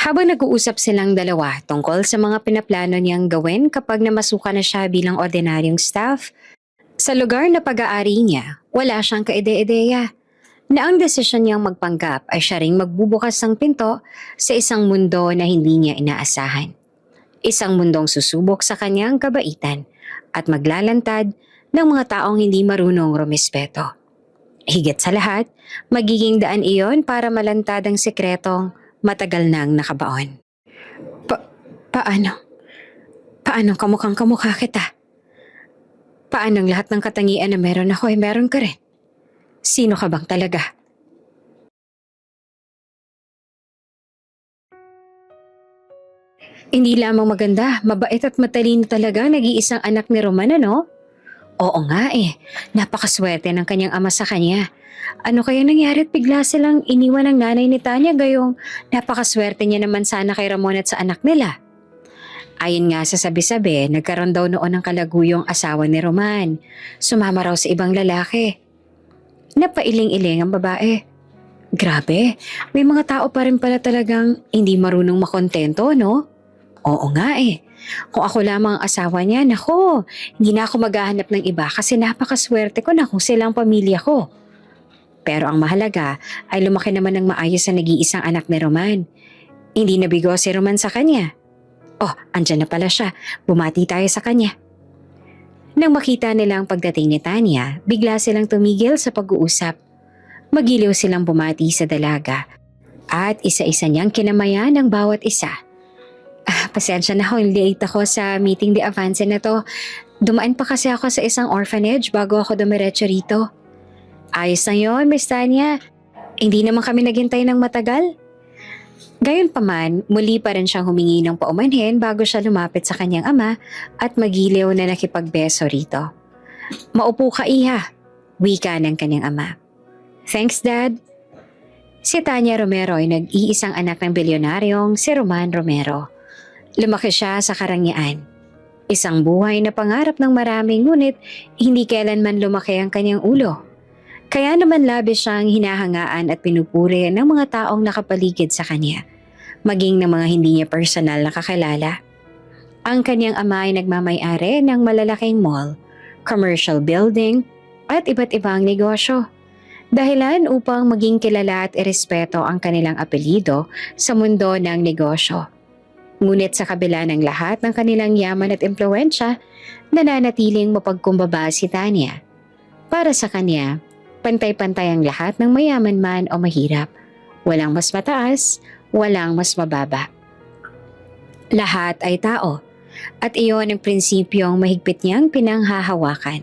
Habang nag-uusap silang dalawa tungkol sa mga pinaplano niyang gawin kapag namasukan na siya bilang ordinaryong staff, sa lugar na pag-aari niya, wala siyang kaide-ideya na ang desisyon niyang magpanggap ay siya ring magbubukas ng pinto sa isang mundo na hindi niya inaasahan. Isang mundong susubok sa kanyang kabaitan at maglalantad ng mga taong hindi marunong rumispeto. Higit sa lahat, magiging daan iyon para malantad ang sikretong matagal nang nakabaon. Pa- paano? Paano kamukhang kamukha kita? Paanong lahat ng katangian na meron ako ay meron ka rin? Sino ka bang talaga? Hindi lamang maganda, mabait at matalino talaga nag-iisang anak ni Roman, ano? Oo nga eh, napakaswerte ng kanyang ama sa kanya. Ano kaya nangyari at bigla silang iniwan ng nanay ni Tanya gayong napakaswerte niya naman sana kay Ramon at sa anak nila. Ayon nga sa sabi-sabi, nagkaroon daw noon ng kalaguyong asawa ni Roman. Sumama raw sa ibang lalaki. Napailing-iling ang babae. Grabe, may mga tao pa rin pala talagang hindi marunong makontento, no? Oo nga eh. Kung ako lamang ang asawa niya, nako, hindi na ako maghahanap ng iba kasi napakaswerte ko na kung silang pamilya ko. Pero ang mahalaga ay lumaki naman ng maayos sa nag-iisang anak ni Roman. Hindi nabigo si Roman sa kanya. Oh, andyan na pala siya. Bumati tayo sa kanya. Nang makita nila ang pagdating ni Tanya, bigla silang tumigil sa pag-uusap. Magiliw silang bumati sa dalaga at isa-isa niyang kinamayan ng bawat isa. Pasensya na ho, late ako sa meeting de avance na to. Dumaan pa kasi ako sa isang orphanage bago ako dumiretso rito. Ayos na yun, Miss Tanya. Hindi naman kami naghintay ng matagal. Gayunpaman, muli pa rin siyang humingi ng paumanhin bago siya lumapit sa kanyang ama at magiliw na nakipagbeso rito. Maupo ka, iha, wika ng kanyang ama. Thanks, Dad. Si Tanya Romero ay nag-iisang anak ng bilyonaryong si Roman Romero. Lumaki siya sa karangyaan. Isang buhay na pangarap ng marami ngunit hindi kailanman lumaki ang kanyang ulo. Kaya naman labis siyang hinahangaan at pinupuri ng mga taong nakapaligid sa kanya, maging ng mga hindi niya personal na kakilala. Ang kanyang ama ay nagmamay-ari ng malalaking mall, commercial building at iba't ibang negosyo. Dahilan upang maging kilala at irespeto ang kanilang apelyido sa mundo ng negosyo. Ngunit sa kabila ng lahat ng kanilang yaman at impluwensya, nananatiling mapagkumbaba si Tanya. Para sa kanya, pantay-pantay ang lahat ng mayaman man o mahirap. Walang mas mataas, walang mas mababa. Lahat ay tao, at iyon ang prinsipyong mahigpit niyang pinanghahawakan.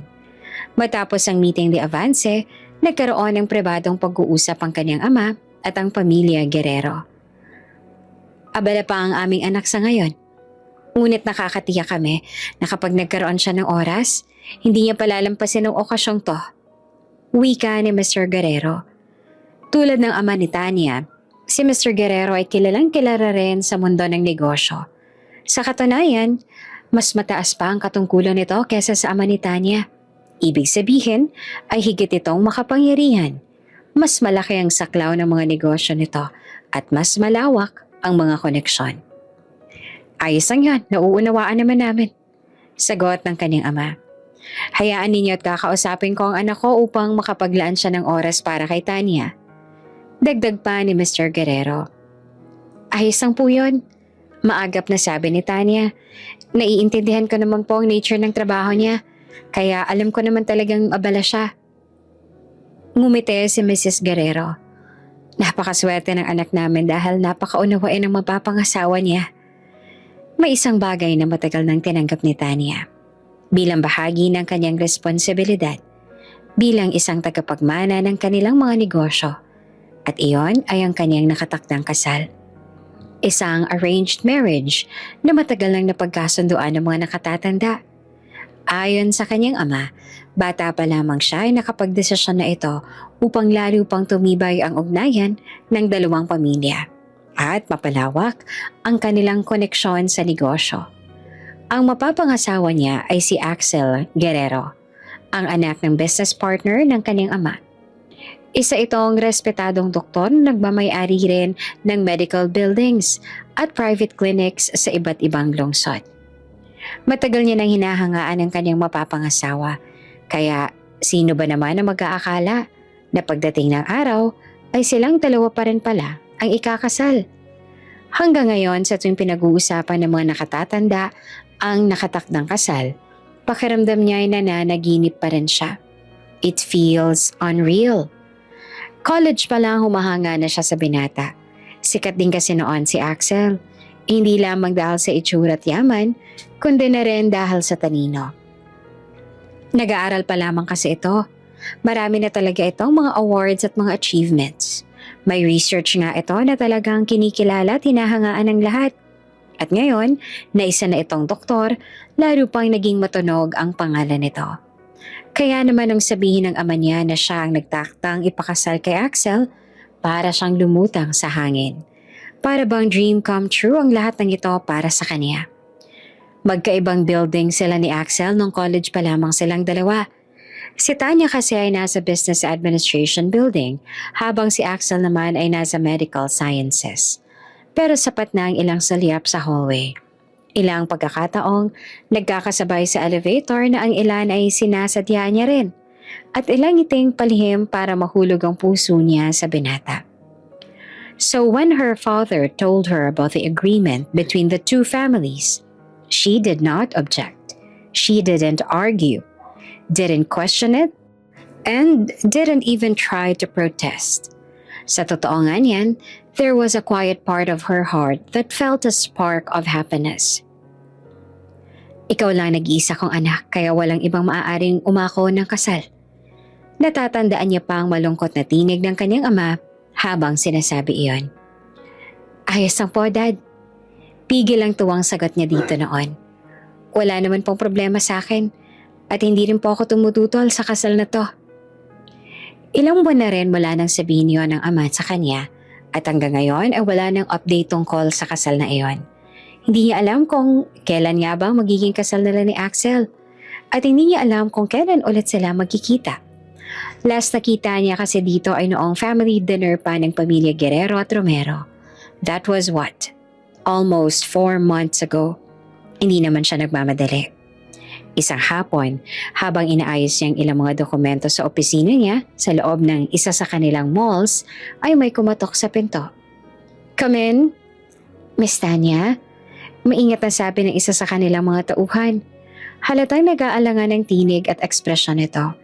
Matapos ang meeting de avance, nagkaroon ng pribadong pag-uusap ang kanyang ama at ang pamilya Guerrero. Abala pa ang aming anak sa ngayon. Ngunit nakakatiyak kami na kapag nagkaroon siya ng oras, hindi niya palalampasin ang okasyong to. Wika ni Mr. Guerrero. Tulad ng ama ni Tanya, si Mr. Guerrero ay kilalang kilala rin sa mundo ng negosyo. Sa katunayan, mas mataas pa ang katungkulan nito kesa sa ama ni Tanya. Ibig sabihin ay higit itong makapangyarihan. Mas malaki ang saklaw ng mga negosyo nito at mas malawak ang mga koneksyon. Ayos lang yan, nauunawaan naman namin. Sagot ng kanyang ama. Hayaan ninyo at kakausapin ko ang anak ko upang makapaglaan siya ng oras para kay Tanya. Dagdag pa ni Mr. Guerrero. Ayos lang po yun. Maagap na sabi ni Tanya. Naiintindihan ko naman po ang nature ng trabaho niya, kaya alam ko naman talagang abala siya. Ngumiti si Mrs. Guerrero. Napakaswerte ng anak namin dahil napakaunawain ang mapapangasawa niya. May isang bagay na matagal nang tinanggap ni Tanya. Bilang bahagi ng kanyang responsibilidad, bilang isang tagapagmana ng kanilang mga negosyo. At iyon ay ang kanyang nakatakdang kasal. Isang arranged marriage na matagal nang napagkasunduan ng mga nakatatanda. Ayon sa kanyang ama, bata pa lamang siya ay nakapagdesisyon na ito upang lalo pang tumibay ang ugnayan ng dalawang pamilya at mapalawak ang kanilang koneksyon sa negosyo. Ang mapapangasawa niya ay si Axel Guerrero, ang anak ng business partner ng kanyang ama. Isa itong respetadong doktor na nagmamayari rin ng medical buildings at private clinics sa iba't ibang lungsod. Matagal niya nang hinahangaan ang kanyang mapapangasawa, kaya sino ba naman ang mag-aakala na pagdating ng araw ay silang dalawa pa rin pala ang ikakasal. Hanggang ngayon sa tuwing pinag-uusapan ng mga nakatatanda ang nakatakdang kasal, pakiramdam niya ay nananaginip pa rin siya. It feels unreal. College pa lang humahanga na siya sa binata. Sikat din kasi noon si Axel. Hindi lamang dahil sa itsura at yaman, kundi na rin dahil sa talino. Nag-aaral pa lamang kasi ito. Marami na talaga itong mga awards at mga achievements. May research nga ito na talagang kinikilala at hinahangaan ng lahat. At ngayon, na isa na itong doktor, lalo pang naging matunog ang pangalan nito. Kaya naman nung sabihin ng ama niya na siya ang nagtaktang ipakasal kay Axel, para siyang lumutang sa hangin. Para bang dream come true ang lahat ng ito para sa kanya. Magkaibang building sila ni Axel nung college pa lamang silang dalawa. Si Tanya kasi ay nasa Business Administration building, habang si Axel naman ay nasa Medical Sciences. Pero sapat na ang ilang salyap sa hallway. Ilang pagkakataong nagkakasabay sa elevator na ang ilan ay sinasadya niya rin at ilang iting palihim para mahulog ang puso niya sa binata. So when her father told her about the agreement between the two families, she did not object. She didn't argue, didn't question it, and didn't even try to protest. Sa totoo nga niyan, there was a quiet part of her heart that felt a spark of happiness. Ikaw lang nag-iisa kong anak kaya walang ibang maaaring umako ng kasal. Natatandaan niya pa ang malungkot na tinig ng kanyang ama habang sinasabi iyon. Ayos lang po, Dad. Pigil ang tuwang sagot niya dito noon. Wala naman pong problema sa akin at hindi rin po ako tumututol sa kasal na to. Ilang buwan na rin mula nang sabihin niyo ng ama sa kanya at hanggang ngayon ay wala nang update tungkol sa kasal na iyon. Hindi niya alam kung kailan nga ba magiging kasal nila ni Axel at hindi niya alam kung kailan ulit sila magkikita. Last nakita niya kasi dito ay noong family dinner pa ng pamilya Guerrero at Romero. That was what? Almost 4 months ago. Hindi naman siya nagmamadali. Isang hapon, habang inaayos niyang ilang mga dokumento sa opisina niya sa loob ng isa sa kanilang malls, ay may kumatok sa pinto. Come in, Miss Tanya. Maingat na sabi ng isa sa kanilang mga tauhan. Halatang nag-aalangan ng tinig at ekspresyon nito.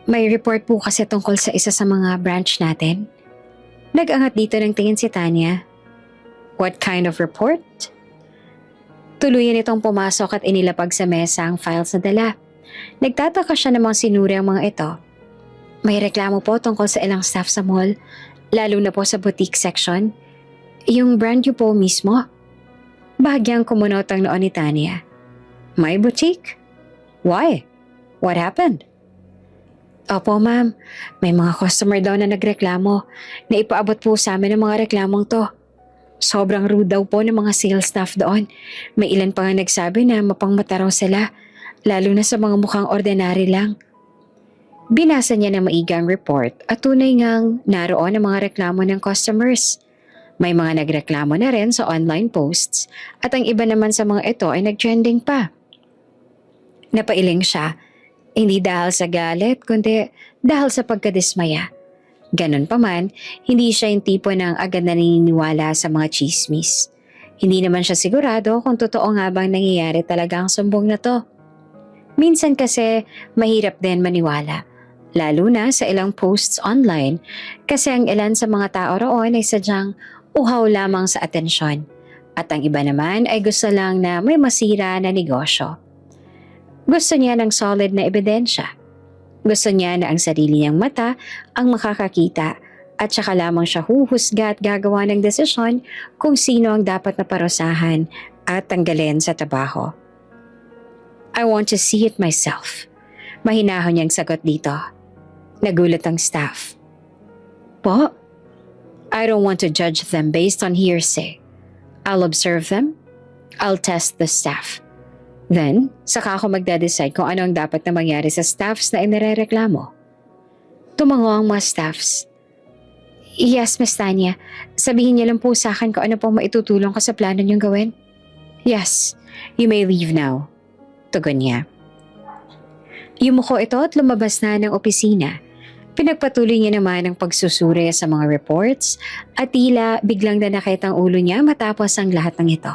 May report po kasi tungkol sa isa sa mga branch natin. Nag-angat dito ng tingin si Tanya. What kind of report? Tuluyan itong pumasok at inilapag sa mesa ang files na dala. Nagtataka siya namang sinuri ang mga ito. May reklamo po tungkol sa ilang staff sa mall, lalo na po sa boutique section. Yung brand niyo po mismo. Bahagyang kumunot ang noon ni Tanya. My boutique? Why? What happened? Opo ma'am, may mga customer daw na nagreklamo na ipaabot po sa amin ang mga reklamong to. Sobrang rude daw po ng mga sales staff doon. May ilan pa nga nagsabi na mapangmata raw sila, lalo na sa mga mukhang ordinary lang. Binasa niya ng maigang report at tunay ngang naroon ang mga reklamo ng customers. May mga nagreklamo na rin sa online posts at ang iba naman sa mga ito ay nag-trending pa. Napailing siya, hindi dahil sa galit kundi dahil sa pagkadismaya. Ganon pa man, hindi siya yung tipo ng agad na naniniwala sa mga chismis. Hindi naman siya sigurado kung totoo nga bang nangyayari talaga ang sumbong na to. Minsan kasi mahirap din maniwala, lalo na sa ilang posts online kasi ang ilan sa mga tao roon ay sadyang uhaw lamang sa atensyon at ang iba naman ay gusto lang na may masira na negosyo. Gusto niya ng solid na ebidensya. Gusto niya na ang sarili niyang mata ang makakakita at saka lamang siya huhusga at gagawa ng desisyon kung sino ang dapat na parusahan at tanggalin sa trabaho. I want to see it myself. Mahinahon niyang sagot dito. Nagulat ang staff. Po? I don't want to judge them based on hearsay. I'll observe them. I'll test the staff. Then, saka ako magdadecide kung ano ang dapat na mangyari sa staffs na inirereklamo. Tumango ang mga staffs. Yes, Miss Tanya. Sabihin niyo lang po sa akin kung ano pong maitutulong ko sa plano niyong gawin. Yes, you may leave now. Tugon niya. Yumuko ito at lumabas na ng opisina. Pinagpatuloy niya naman ang pagsusuri sa mga reports at tila biglang nanakit ang ulo niya matapos ang lahat ng ito.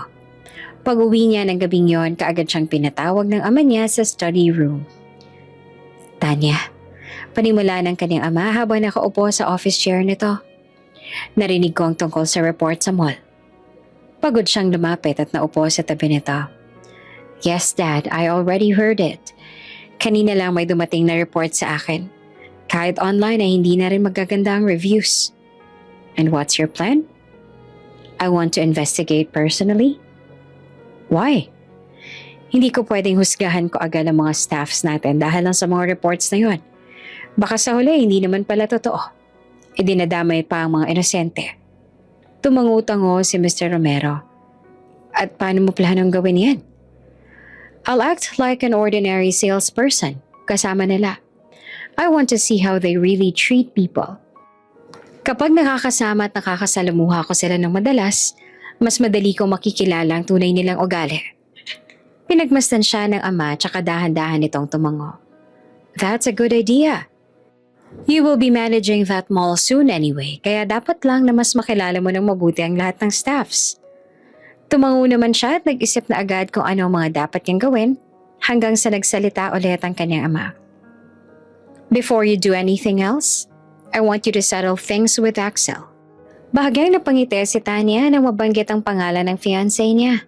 Pag-uwi niya ng gabing yon, kaagad siyang pinatawag ng ama niya sa study room. Tanya, panimula ng kanyang ama habang nakaupo sa office chair nito. Narinig ko ang tungkol sa report sa mall. Pagod siyang lumapit at naupo sa tabi nito. Yes, Dad, I already heard it. Kanina lang may dumating na report sa akin. Kahit online ay hindi na rin magaganda ang reviews. And what's your plan? I want to investigate personally. Why? Hindi ko pwedeng husgahan ko agad ang mga staffs natin dahil lang sa mga reports na yon. Baka sa huli hindi naman pala totoo. Idinadamay pa ang mga inosente. Tumangutango si Mr. Romero. At paano mo planong gawin yan? I'll act like an ordinary salesperson kasama nila. I want to see how they really treat people. Kapag nakakasama at nakakasalamuha ko sila ng madalas, mas madali kong makikilala ang tunay nilang ugali. Pinagmasdan siya ng ama tsaka dahan-dahan nitong tumango. That's a good idea. You will be managing that mall soon anyway, kaya dapat lang na mas makilala mo ng mabuti ang lahat ng staffs. Tumango naman siya at nag-isip na agad kung ano ang mga dapat niyang gawin hanggang sa nagsalita ulit ang kanyang ama. Before you do anything else, I want you to settle things with Axel. Bahagyang napangiti si Tanya nang mabanggit ang pangalan ng fiancé niya.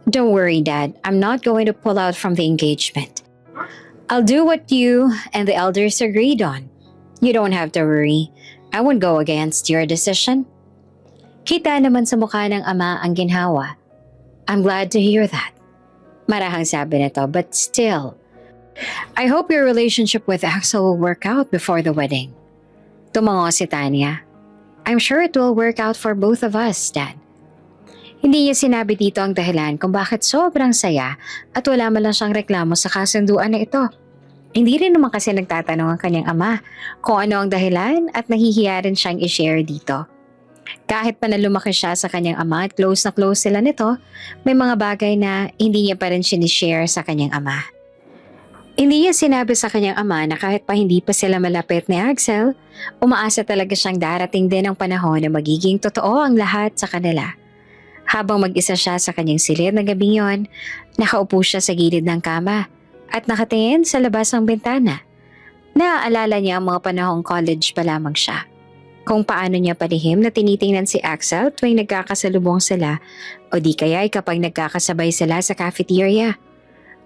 Don't worry, Dad. I'm not going to pull out from the engagement. I'll do what you and the elders agreed on. You don't have to worry. I won't go against your decision. Kita naman sa mukha ng ama ang ginhawa. I'm glad to hear that. Marahang sabi nito, but still, I hope your relationship with Axel will work out before the wedding. Tumango si Tanya. I'm sure it will work out for both of us, Dad. Hindi niya sinabi dito ang dahilan kung bakit sobrang saya at wala man lang siyang reklamo sa kasunduan na ito. Hindi rin naman kasi nagtatanong ang kanyang ama kung ano ang dahilan at nahihiya rin siyang i-share dito. Kahit pa na lumaki siya sa kanyang ama at close na close sila nito, may mga bagay na hindi niya pa rin sinishare sa kanyang ama. Hindi niya sinabi sa kanyang ama na kahit pa hindi pa sila malapit ni Axel, umaasa talaga siyang darating din ang panahon na magiging totoo ang lahat sa kanila. Habang mag-isa siya sa kanyang silid na gabing yon, nakaupo siya sa gilid ng kama at nakatingin sa labas ng bintana. Naaalala niya ang mga panahong college pa lamang siya. Kung paano niya palihim na tinitingnan si Axel tuwing nagkakasalubong sila o di kaya kapag nagkakasabay sila sa cafeteria.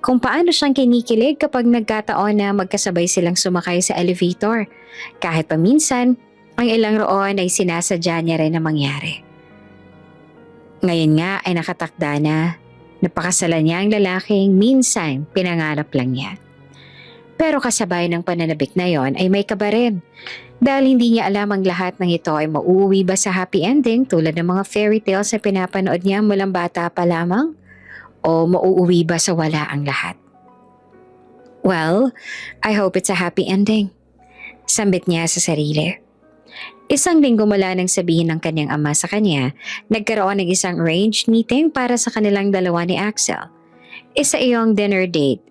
Kung paano siyang kinikilig kapag nagkataon na magkasabay silang sumakay sa elevator. Kahit pa minsan, ang ilang roon ay sinasadya niya rin na mangyari. Ngayon nga ay nakatakda na napakasalan niya ang lalaking minsan pinangarap lang niya. Pero kasabay ng pananabik na yon ay may kaba rin. Dahil hindi niya alam ang lahat ng ito ay mauuwi ba sa happy ending tulad ng mga fairy tales na pinapanood niya mulang bata pa lamang? O mauuwi ba sa wala ang lahat? Well, I hope it's a happy ending. Sambit niya sa sarili. Isang linggo mula nang sabihin ng kanyang ama sa kanya, nagkaroon ng isang arranged meeting para sa kanilang dalawa ni Axel. Isa iyong dinner date.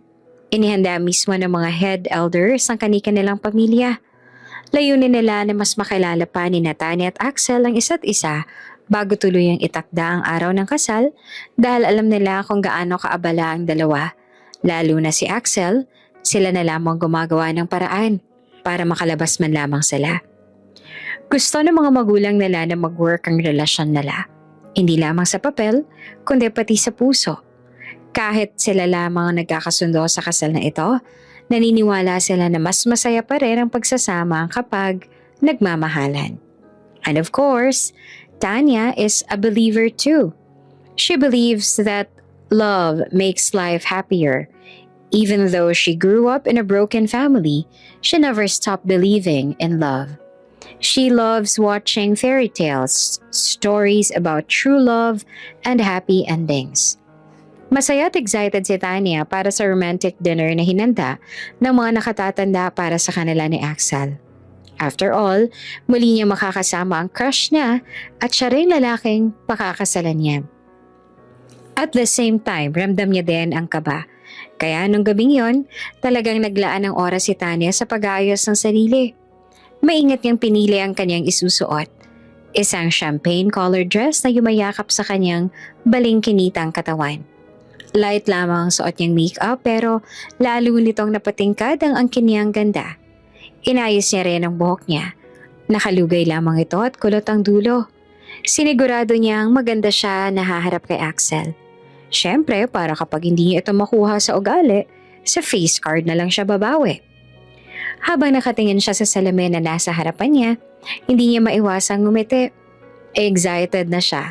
Inihanda mismo ng mga head elders ang kanilang pamilya. Layunin nila na mas makilala pa ni Tanya at Axel ang isa't isa bago tuluyang itakda ang araw ng kasal dahil alam nila kung gaano kaabala ang dalawa. Lalo na si Axel, sila na lamang gumagawa ng paraan para makalabas man lamang sila. Gusto ng mga magulang nila na mag-work ang relasyon nila. Hindi lamang sa papel, kundi pati sa puso. Kahit sila lamang ang nagkakasundo sa kasal na ito, naniniwala sila na mas masaya pa rin ang pagsasama kapag nagmamahalan. And of course, Tanya is a believer too. She believes that love makes life happier. Even though she grew up in a broken family, she never stopped believing in love. She loves watching fairy tales, stories about true love and happy endings. Masaya at excited si Tanya para sa romantic dinner na hinanda ng mga nakatatanda para sa kanila ni Axel. After all, muli niya makakasama ang crush niya at siya rin lalaking pakakasalan niya. At the same time, ramdam niya din ang kaba. Kaya nung gabing yon, talagang naglaan ng oras si Tanya sa pag-aayos ng sarili. Maingat niyang pinili ang kanyang isusuot. Isang champagne-colored dress na yumayakap sa kanyang balingkinitang katawan. Light lamang ang suot niyang makeup pero lalo nitong napatingkad ang angkin niyang ganda. Inayos niya rin ang buhok niya. Nakalugay lamang ito at kulot ang dulo. Sinigurado niyang maganda siya na haharap kay Axel. Siyempre, para kapag hindi niya ito makuha sa ugali, sa face card na lang siya babawi. Habang nakatingin siya sa salamin na nasa harapan niya, hindi niya maiwasang ngumiti. Excited na siya.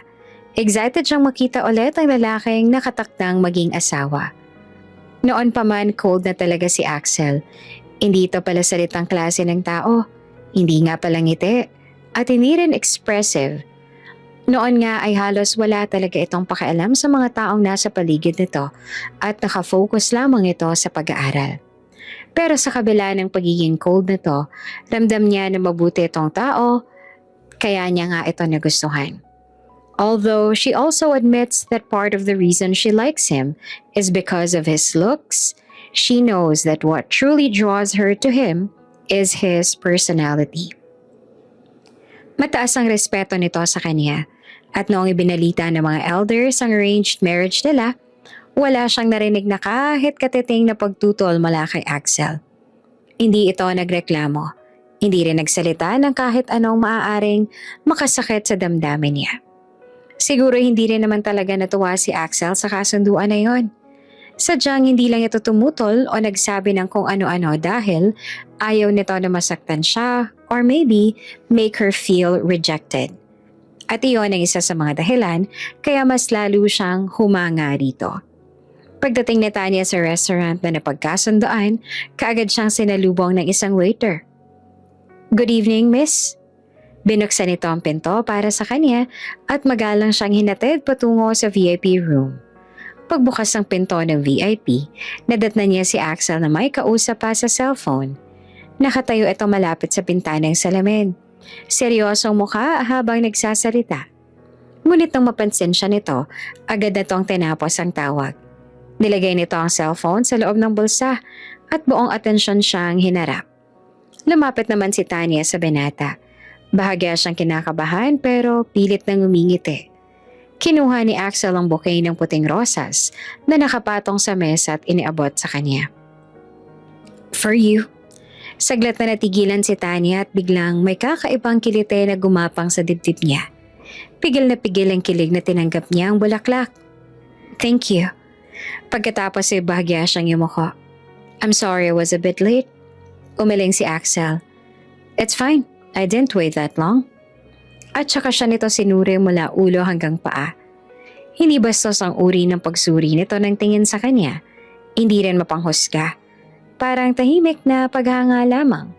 Excited siyang makita ulit ang lalaking nakatakdang maging asawa. Noon pa man cold na talaga si Axel. Hindi ito pala salitang klase ng tao. Hindi nga pala ngiti. At hindi rin expressive. Noon nga ay halos wala talaga itong pakialam sa mga taong nasa paligid nito at nakafocus lamang ito sa pag-aaral. Pero sa kabila ng pagiging cold nito, ramdam niya na mabuti itong tao, kaya niya nga ito nagustuhan. Although she also admits that part of the reason she likes him is because of his looks, she knows that what truly draws her to him is his personality. Mataas ang respeto nito sa kanya at noong ibinalita ng mga elders ang arranged marriage nila, wala siyang narinig na kahit katiting na pagtutol mula kay Axel. Hindi ito nagreklamo, hindi rin nagsalita ng kahit anong maaaring makasakit sa damdamin niya. Siguro hindi rin naman talaga natuwa si Axel sa kasunduan na yon. Sadyang hindi lang ito tumutol o nagsabi ng kung ano-ano dahil ayaw nito na masaktan siya or maybe make her feel rejected. At iyon ang isa sa mga dahilan kaya mas lalo siyang humanga rito. Pagdating ni Tanya sa restaurant na napagkasundoan, kaagad siyang sinalubong ng isang waiter. "Good evening, miss." Binuksan nito ang pinto para sa kanya at magalang siyang hinatid patungo sa VIP room. Pagbukas ng pinto ng VIP, nadatnan niya si Axel na may kausap pa sa cellphone. Nakatayo ito malapit sa bintanang salamin. Seryosong mukha habang nagsasalita. Ngunit nang mapansin siya nito, agad na tong tinapos ang tawag. Nilagay nito ang cellphone sa loob ng bulsa at buong atensyon siyang hinarap. Lumapit naman si Tanya sa binata. Bahagya siyang kinakabahan pero pilit nang umingiti. Kinuha ni Axel ang bouquet ng puting rosas na nakapatong sa mesa at iniabot sa kanya. "For you." Saglit na natigilan si Tanya at biglang may kakaibang kilite na gumapang sa dibdib niya. Pigil na pigil ang kilig na tinanggap niya ang bulaklak. "Thank you." Pagkatapos ay bahagya siyang yumuko. "I'm sorry I was a bit late." Umiling si Axel. "It's fine. I didn't wait that long." At saka siya nito sinuri mula ulo hanggang paa. Hindi bastos ang uri ng pagsuri nito ng tingin sa kanya. Hindi rin mapanghusga. Parang tahimik na paghanga lamang.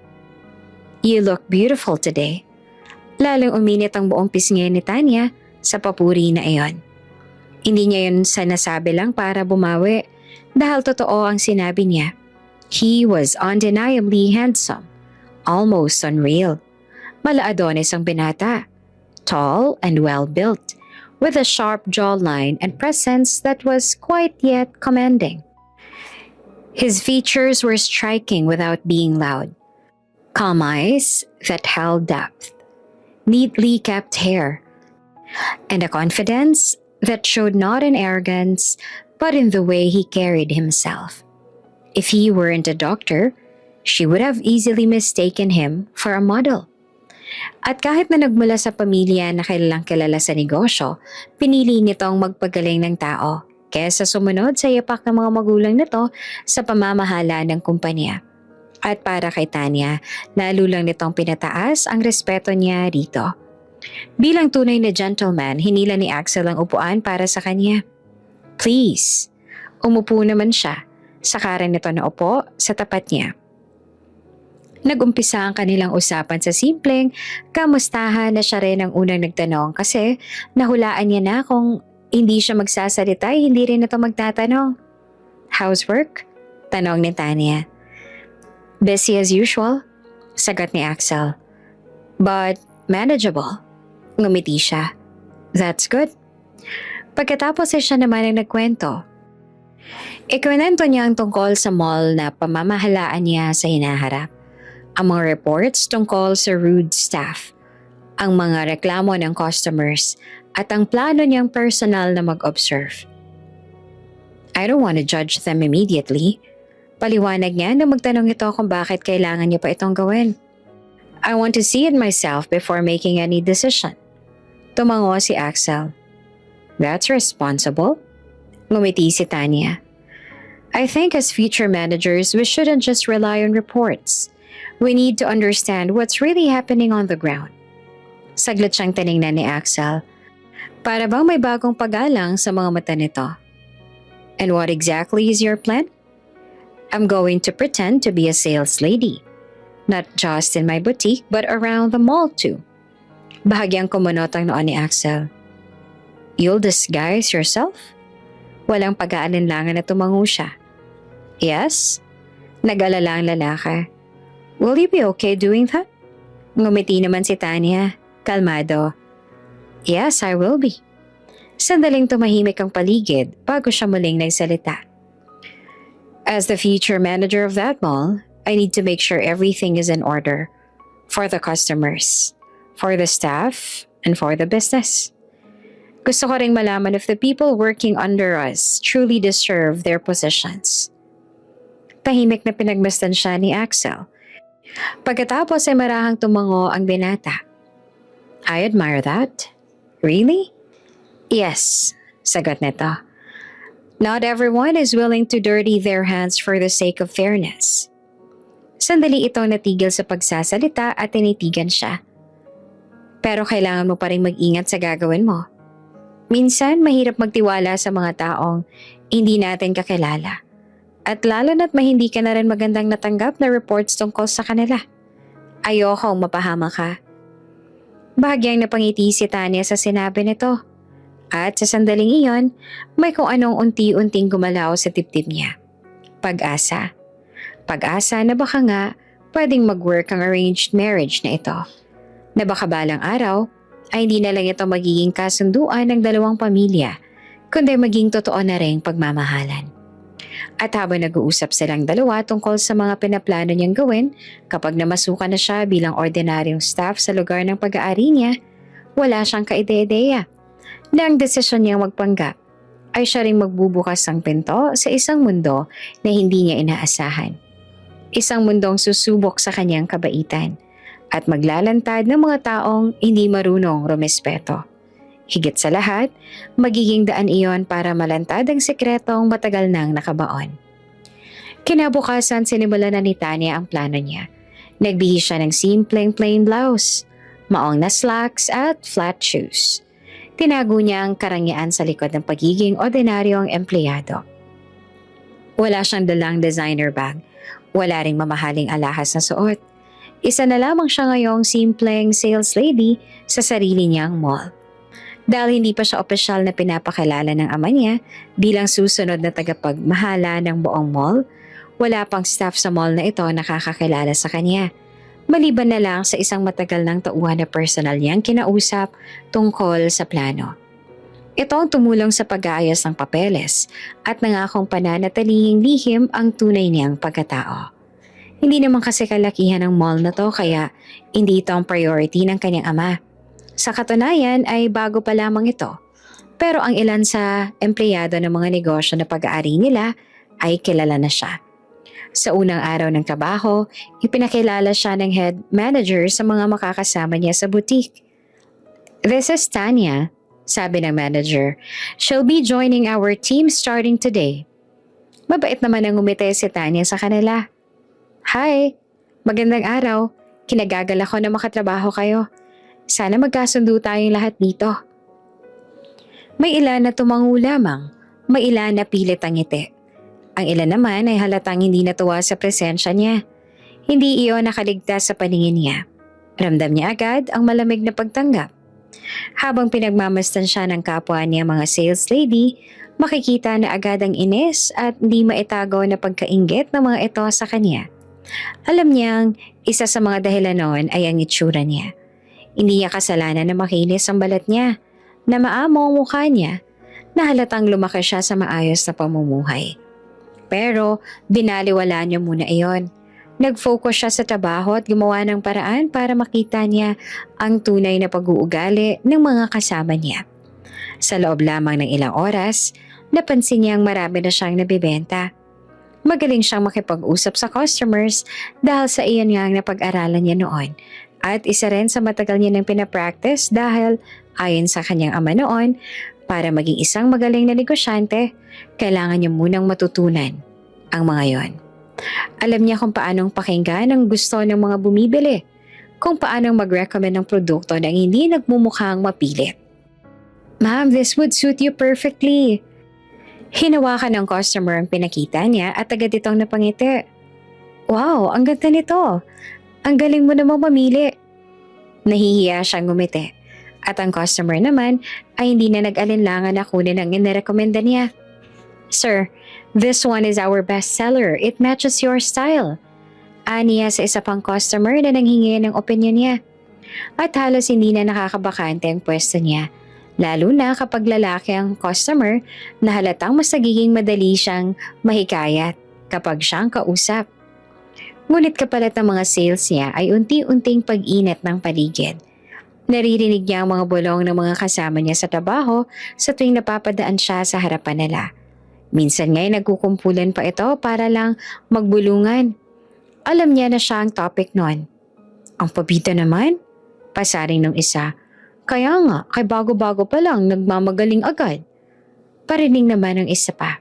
"You look beautiful today." Lalong uminit ang buong pisngi ni Tanya sa papuri na iyon. Hindi niya yun sa nasabi lang para bumawi dahil totoo ang sinabi niya. He was undeniably handsome, almost unreal. Mala-Adonis ang binata. Tall and well-built, with a sharp jawline and presence that was quite yet commanding. His features were striking without being loud. Calm eyes that held depth, neatly kept hair, and a confidence that showed not in arrogance but in the way he carried himself. If he weren't a doctor, she would have easily mistaken him for a model. At kahit na nagmula sa pamilya na kilalang kilala sa negosyo, pinili nitong magpagaling ng tao kesa sumunod sa yapak ng mga magulang nito sa pamamahala ng kumpanya. At para kay Tanya, lalo lang nitong pinataas ang respeto niya dito. Bilang tunay na gentleman, hinila ni Axel ang upuan para sa kanya. "Please." Umupo naman siya, saka rin nito na upo sa tapat niya. Nag-umpisa ang kanilang usapan sa simpleng kamustahan na siya rin ang unang nagtanong kasi nahulaan niya na kung Hindi siya magsasalita, hindi rin ito magtatanong. Housework? Tanong ni Tanya. Busy as usual? Sagot ni Axel. But manageable. Ngumiti siya. That's good. Pagkatapos ay siya naman ang nagkwento. Ikwento niya ang tungkol sa mall na pamamahalaan niya sa hinaharap. Ang mga reports tungkol sa rude staff, ang mga reklamo ng customers, at ang plano niyang personal na mag-observe. I don't want to judge them immediately. Paliwanag niya na magtanong ito kung bakit kailangan niya pa itong gawin. I want to see it myself before making any decision. Tumango si Axel. That's responsible. Ngumiti si Tanya. I think as future managers, we shouldn't just rely on reports. We need to understand what's really happening on the ground. Saglit siyang tiningnan ni Axel. Para bang may bagong pag-alang sa mga mata nito. And what exactly is your plan? I'm going to pretend to be a sales lady. Not just in my boutique but around the mall too. Bahagyang kumunot ang noon ni Axel. You'll disguise yourself? Walang pag-aalinlangan na tumango siya. Yes? Nag-alala ang lalaki. Will you be okay doing that? Ngumiti naman si Tanya, kalmado. Yes, I will be. Sandaling tumahimik ang paligid bago siya muling nagsalita. As the future manager of that mall, I need to make sure everything is in order. For the customers, for the staff, and for the business. Gusto ko ring malaman if the people working under us truly deserve their positions. Tahimik na pinagmasdan siya ni Axel. Pagkatapos ay marahang tumango ang binata. I admire that. Really? Yes, sagot nito. Not everyone is willing to dirty their hands for the sake of fairness. Sandali itong natigil sa pagsasalita at tinitigan siya. Pero kailangan mo pa rin mag-ingat sa gagawin mo. Minsan, mahirap magtiwala sa mga taong hindi natin kakilala. At lalo na't mahindi ka na rin magandang natanggap na reports tungkol sa kanila. Ayokong mapahama ka. Bahagyang napangiti si Tanya sa sinabi nito. At sa sandaling iyon, may kung anong unti-unting gumalaw sa tiptip niya. Pag-asa. Pag-asa na baka nga pwedeng mag-work ang arranged marriage na ito. Na baka balang araw ay hindi na lang ito magiging kasunduan ng dalawang pamilya, kundi maging totoo na ring pagmamahalan. At habang nag-uusap silang dalawa tungkol sa mga pinaplano niyang gawin kapag namasukan na siya bilang ordinaryong staff sa lugar ng pag-aari niya, wala siyang kaide-ideya na ang desisyon niyang magpanggap ay siya ring magbubukas ng pinto sa isang mundo na hindi niya inaasahan. Isang mundong susubok sa kanyang kabaitan at maglalantad ng mga taong hindi marunong rumespeto. Higit sa lahat, magiging daan iyon para malantad ang sikretong matagal nang nakabaon. Kinabukasan sinimulan na ni Tanya ang plano niya. Nagbihis siya ng simpleng plain blouse, maong na slacks at flat shoes. Tinago niya ang karangyaan sa likod ng pagiging ordinaryong empleyado. Wala siyang dalang designer bag, wala ring mamahaling alahas na suot. Isa na lamang siya ngayong simpleng sales lady sa sarili niyang mall. Dahil hindi pa siya opisyal na pinapakilala ng ama niya bilang susunod na tagapagmahala ng buong mall, wala pang staff sa mall na ito nakakakilala sa kanya. Maliban na lang sa isang matagal ng tauhan na personal niyang kinausap tungkol sa plano. Ito ang tumulong sa pag-aayos ng papeles at nangakong pananatilihing lihim ang tunay niyang pagkatao. Hindi naman kasi kalakihan ng mall na to kaya hindi ito ang priority ng kanyang ama. Sa katunayan ay bago pa lamang ito. Pero ang ilan sa empleyado ng mga negosyo na pag-aari nila ay kilala na siya. Sa unang araw ng trabaho, ipinakilala siya ng head manager sa mga makakasama niya sa boutique. This is Tanya, sabi ng manager. She'll be joining our team starting today. Mabait naman ang umite si Tanya sa kanila. Hi, magandang araw. Kinagagal ako na makatrabaho kayo. Sana magkasundo tayong lahat dito. May ilan na tumango lamang, may ilan na pilit ang ngiti. Ang ilan naman ay halatang hindi natuwa sa presensya niya. Hindi iyon nakaligtas sa paningin niya. Ramdam niya agad ang malamig na pagtanggap. Habang pinagmamasdan siya ng kapwa niya mga sales lady, makikita na agad ang inis at hindi maitago na pagkainggit ng mga ito sa kanya. Alam niyang isa sa mga dahilan noon ay ang itsura niya. Hindi niya kasalanan na makinis ang balat niya, na maamo ang mukha niya, na halatang lumaki siya sa maayos na pamumuhay. Pero binaliwala niya muna iyon. Nag-focus siya sa trabaho at gumawa ng paraan para makita niya ang tunay na pag-uugali ng mga kasama niya. Sa loob lamang ng ilang oras, napansin niyang marami na siyang nabibenta. Magaling siyang makipag-usap sa customers dahil sa iyon nga ang napag-aralan niya noon. At isa rin sa matagal niya nang pinapractice dahil ayon sa kanyang ama noon, para maging isang magaling na negosyante, kailangan niya munang matutunan ang mga yon. Alam niya kung paanong pakinggan ang gusto ng mga bumibili, kung paanong mag-recommend ng produkto na hindi nagmumukhang mapilit. "Ma'am, this would suit you perfectly." Hinawakan ng customer ang pinakita niya at agad itong napangiti. "Wow, ang ganda nito. Ang galing mo namang mamili." Nahihiya siyang ngumiti at ang customer naman ay hindi na nag-alinlangan na kunin ang inirekomenda niya. "Sir, this one is our best seller. It matches your style." Aniya sa isa pang customer na nanghingi ng opinion niya. At halos hindi na nakakabakante ang pwesto niya. Lalo na kapag lalaki ang customer na halatang mas nagiging madali siyang mahikayat kapag siyang kausap. Ngunit kapalit ng mga sales niya ay unti-unting pag-init ng paligid. Naririnig niya ang mga bulong ng mga kasama niya sa trabaho sa tuwing napapadaan siya sa harapan nila. Minsan nga'y nagkukumpulan pa ito para lang magbulungan. Alam niya na siya ang topic noon. "Ang pabida naman?" Pasaring ng isa. "Kaya nga, kay bago-bago pa lang nagmamagaling agad." Parinig naman ng isa pa.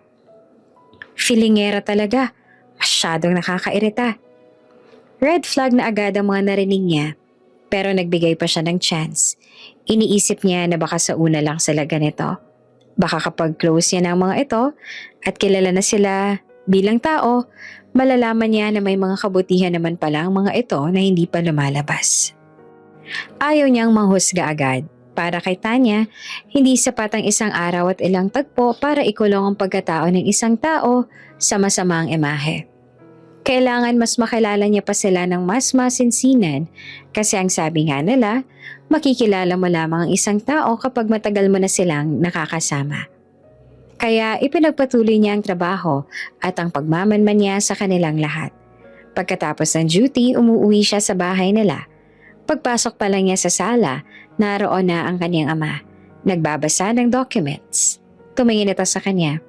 "Filingera talaga. Masyadong nakakairita." Red flag na agad ang mga narinig niya, pero nagbigay pa siya ng chance. Iniisip niya na baka sa una lang sila ganito. Baka kapag close niya ng mga ito at kilala na sila bilang tao, malalaman niya na may mga kabutihan naman pala ang mga ito na hindi pa lumalabas. Ayaw niyang manghusga agad. Para kay Tanya, hindi sapat ang isang araw at ilang tagpo para ikulong ang pagkatao ng isang tao sa masamang imahe. Kailangan mas makilala niya pa sila ng mas masinsinan kasi ang sabi nga nila, makikilala mo lamang ang isang tao kapag matagal mo na silang nakakasama. Kaya ipinagpatuloy niya ang trabaho at ang pagmamanman niya sa kanilang lahat. Pagkatapos ng duty, umuwi siya sa bahay nila. Pagpasok pa lang niya sa sala, naroon na ang kanyang ama. Nagbabasa ng documents. Tumingin ito sa kanya.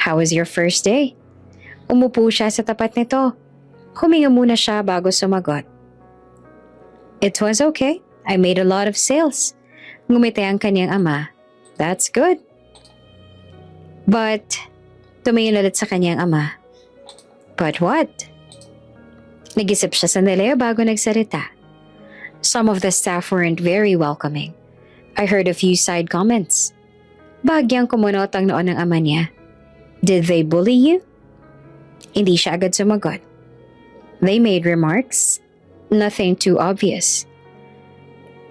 "How was your first day?" Umupo siya sa tapat nito. Huminga muna siya bago sumagot. "It was okay. I made a lot of sales." Ngumiti ang kanyang ama. "That's good." But, tumingin ulit sa kanyang ama. "But what?" Nag-isip siya sandali bago nagsalita. "Some of the staff weren't very welcoming. I heard a few side comments." Bahagyang kumunot ang noon ng ama niya. "Did they bully you?" Hindi siya agad sumagot. "They made remarks. Nothing too obvious."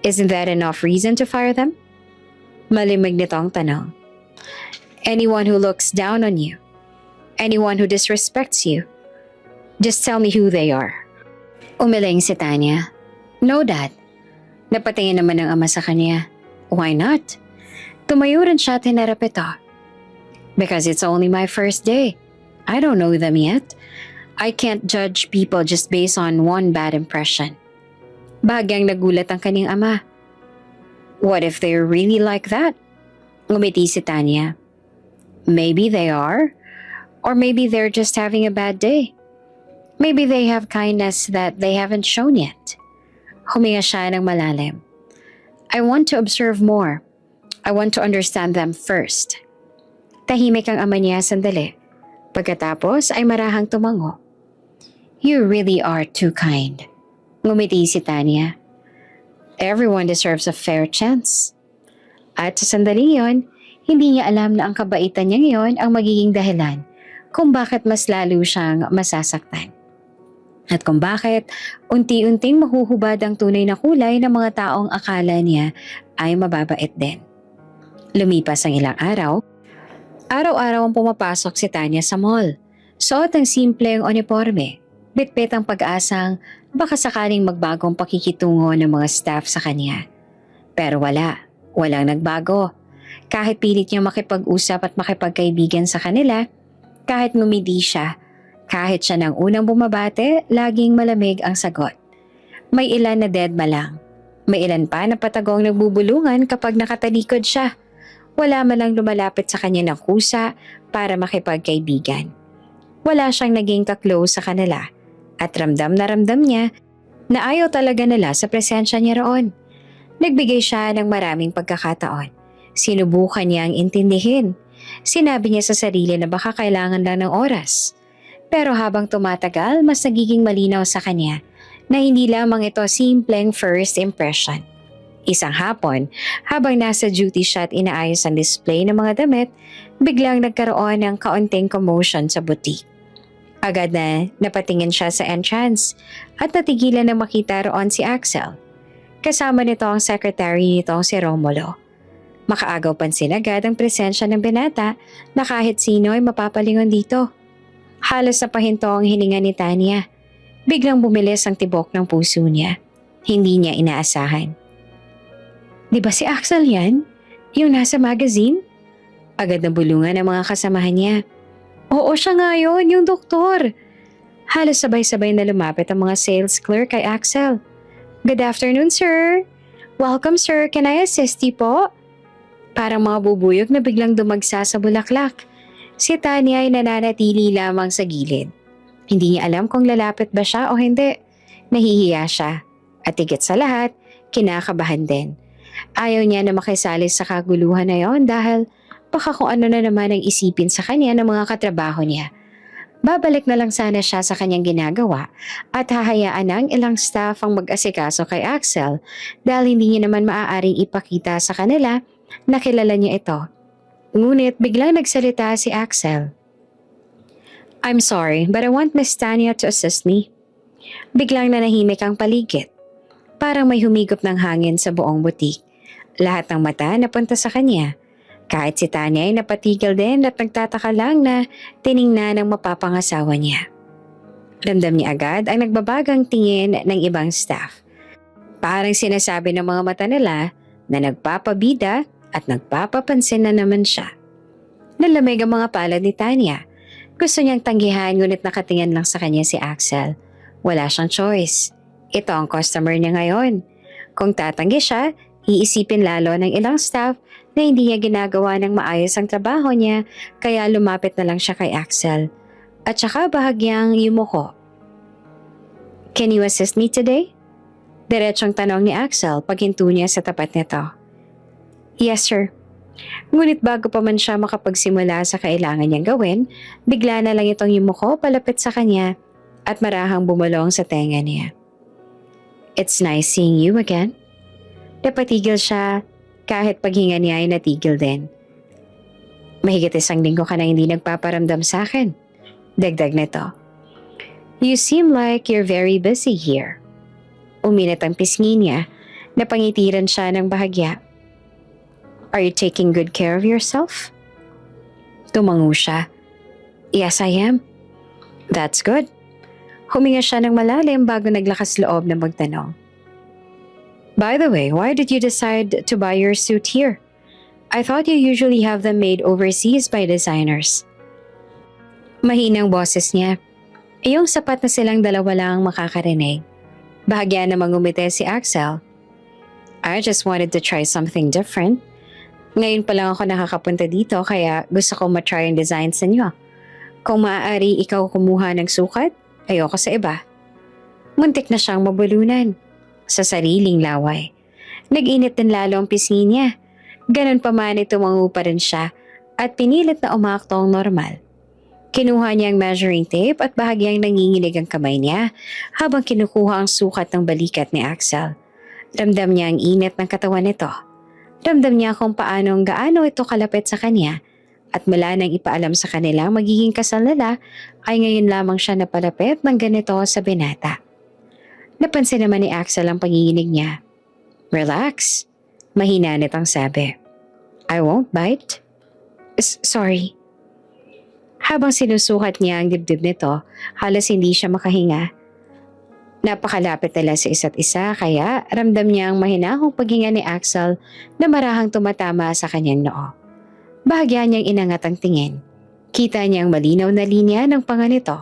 "Isn't that enough reason to fire them?" Malimig nito ang tanong. "Anyone who looks down on you, anyone who disrespects you, just tell me who they are." Umiling si Tanya. "No, Dad." Napatingin naman ang ama sa kanya. "Why not?" Tumayo rin siya at hinarap ito. "Because it's only my first day. I don't know them yet. I can't judge people just based on one bad impression." Bahagyang nagulat ang kanyang ama. "What if they're really like that?" Ngumiti si Tanya. "Maybe they are. Or maybe they're just having a bad day. Maybe they have kindness that they haven't shown yet." Huminga siya ng malalim. "I want to observe more. I want to understand them first." Tahimik ang ama niya sandali. Pagkatapos ay marahang tumango. "You really are too kind." Ngumiti si Tanya. "Everyone deserves a fair chance." At sa sandali yon, hindi niya alam na ang kabaitan niya ngayon ang magiging dahilan kung bakit mas lalo siyang masasaktan. At kung bakit unti-unting mahuhubad ang tunay na kulay ng mga taong akala niya ay mababait din. Lumipas ang ilang araw, araw-araw ang pumapasok si Tanya sa mall. Suot ang simpleng uniforme, bitbit ang pag-asang baka sakaling magbagong pakikitungo ng mga staff sa kanya. Pero walang nagbago. Kahit pilit niya makipag-usap at makipagkaibigan sa kanila, kahit ngumidi siya, kahit siya nang unang bumabate, laging malamig ang sagot. May ilan na deadma lang. May ilan pa na patagong nagbubulungan kapag nakatalikod siya. Wala man lang lumalapit sa kanya ng kusa para makipagkaibigan. Wala siyang naging ka-close sa kanila at ramdam niya na ayaw talaga nila sa presensya niya roon. Nagbigay siya ng maraming pagkakataon. Sinubukan niyang intindihin. Sinabi niya sa sarili na baka kailangan lang ng oras. Pero habang tumatagal, mas nagiging malinaw sa kanya na hindi lamang ito simpleng first impression. Isang hapon, habang nasa duty siya at inaayos ang display ng mga damit, biglang nagkaroon ng kaunting commotion sa boutique. Agad na napatingin siya sa entrance at natigilan na makita roon si Axel. Kasama nito ang secretary nitong si Romulo. Makaagaw pansin agad ang presensya ng binata na kahit sino ay mapapalingon dito. Halos napahinto ang hininga ni Tanya. Biglang bumilis ang tibok ng puso niya. Hindi niya inaasahan. Di ba si Axel yan? Yung nasa magazine? Agad na bulungan ang mga kasamahan niya. Oo, siya nga yun, yung doktor. Halos sabay-sabay na lumapit ang mga sales clerk kay Axel. Good afternoon, sir. Welcome, sir. Can I assist you po? Parang mga bubuyog na biglang dumagsa sa bulaklak. Si Tanya ay nananatili lamang sa gilid. Hindi niya alam kung lalapit ba siya o hindi. Nahihiya siya. At higit sa lahat, kinakabahan din. Ayaw niya na makisali sa kaguluhan na yon dahil baka kung ano na naman ang isipin sa kanya ng mga katrabaho niya. Babalik na lang sana siya sa kanyang ginagawa at hahayaan ng ilang staff ang mag-asikaso kay Axel dahil hindi niya naman maaaring ipakita sa kanila na kilala niya ito. Ngunit biglang nagsalita si Axel. I'm sorry, but I want Miss Tanya to assist me. Biglang nanahimik ang paligid. Parang may humigop ng hangin sa buong butik. Lahat ng mata napunta sa kanya. Kahit si Tanya ay napatigil din at nagtataka lang na tiningnan ng mapapangasawa niya. Ramdam niya agad ang nagbabagang tingin ng ibang staff. Parang sinasabi ng mga mata nila na nagpapabida at nagpapapansin na naman siya. Nalamig ang mga palad ni Tanya. Gusto niyang tanggihan ngunit nakatingin lang sa kanya si Axel. Wala siyang choice. Ito ang customer niya ngayon. Kung tatanggi siya, iisipin lalo ng ilang staff na hindi niya ginagawa ng maayos ang trabaho niya kaya lumapit na lang siya kay Axel. At saka bahagyang yumuko. Can you assist me today? Diretsong tanong ni Axel paghinto niya sa tapat nito. Yes, sir. Ngunit bago pa man siya makapagsimula sa kailangan niyang gawin, bigla na lang itong yumuko palapit sa kanya at marahang bumulong sa tenga niya. It's nice seeing you again. Napatigil siya kahit paghinga niya ay natigil din. Mahigit 1 linggo ka na hindi nagpaparamdam sa akin. Dagdag nito. You seem like you're very busy here. Uminat ang pisngi niya, napangitiran siya ng bahagya. Are you taking good care of yourself? Tumango siya. Yes, I am. That's good. Huminga siya ng malalim bago naglakas loob na magtanong. By the way, why did you decide to buy your suit here? I thought you usually have them made overseas by designers. Mahinang boses niya. Iyong sapat na silang dalawa lang makakarinig. Bahagya namang ngumiti si Axel. I just wanted to try something different. Ngayon pa lang ako nakakapunta dito kaya gusto ko matry ang designs ninyo. Kung maaari ikaw kumuha ng sukat, ayoko sa iba. Muntik na siyang mabulunan. Sa sariling laway. Nag-init din lalo ang pisngi niya. Ganon pa man ay tumango pa rin siya at pinilit na umaktong normal. Kinuha niya ang measuring tape at bahagyang nanginginig ang kamay niya habang kinukuha ang sukat ng balikat ni Axel. Ramdam niya ang init ng katawan nito. Ramdam niya kung gaano ito kalapit sa kanya At mula nang ipaalam sa kanila magiging kasal nila ay ngayon lamang siya napalapit ng ganito sa binata. Napansin naman ni Axel ang panginginig niya. Relax, mahina nitong sabi. I won't bite. Sorry. Habang sinusukat niya ang dibdib nito, halos hindi siya makahinga. Napakalapit nila sa isa't isa kaya ramdam niya ang mahinahong paghinga ni Axel na marahang tumatama sa kanyang noo. Bahagya niyang inangat ang tingin. Kita niya ang malinaw na linya ng panga nito,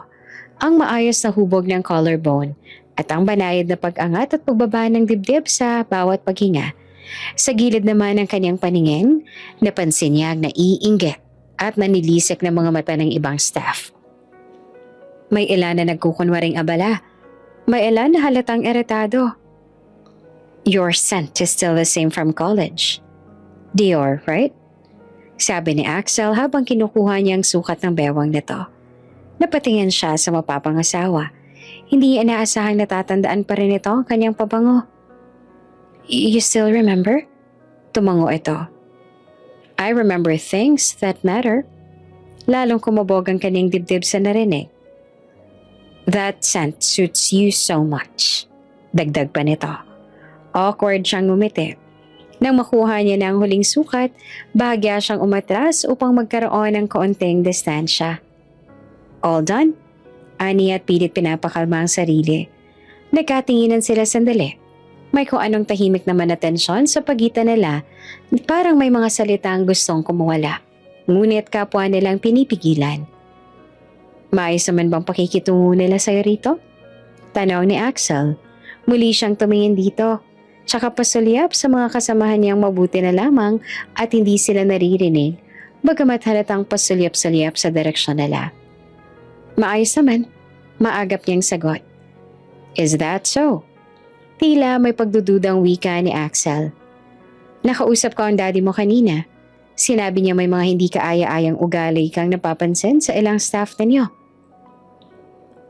ang maayos na hubog ng collarbone at ang banayad na pag-angat at pagbaba ng dibdib sa bawat paghinga. Sa gilid naman ng kanyang paningin, napansin niya ang naiinggit at nanilisik ng mga mata ng ibang staff. May ilan na nagkukunwaring abala. May ilan na halatang eretado. Your scent is still the same from college. Dior, right? Sabi ni Axel habang kinukuha niya ang sukat ng bewang nito. Napatingin siya sa mapapangasawa. Hindi inaasahang natatandaan pa rin ito ang kanyang pabango. You still remember? Tumango ito. I remember things that matter. Lalong kumabog ang kanyang dibdib sa narinig. That scent suits you so much. Dagdag pa nito. Awkward siyang ngumiti. Nang makuha niya na ang huling sukat, bahagya siyang umatras upang magkaroon ng kaunting distansya. All done? Ani at pilit pinapakalma ang sarili. Nagkatinginan sila sandali. May kung anong tahimik naman na tensyon sa pagitan nila, parang may mga salitang gustong kumuwala. Ngunit kapwa nilang pinipigilan. Maayos naman bang pakikitungo nila sa'yo rito? Tanaw ni Axel. Muli siyang tumingin dito. Tsaka pasulyap sa mga kasamahan niyang mabuti na lamang at hindi sila naririnig, bagamat halatang pasulyap-sulyap sa direksyon nila. Maayos naman, maagap niyang sagot. Is that so? Tila may pagdududang wika ni Axel. Nakausap ko ang daddy mo kanina. Sinabi niya may mga hindi kaaya-ayang ugali kang napapansin sa ilang staff ninyo.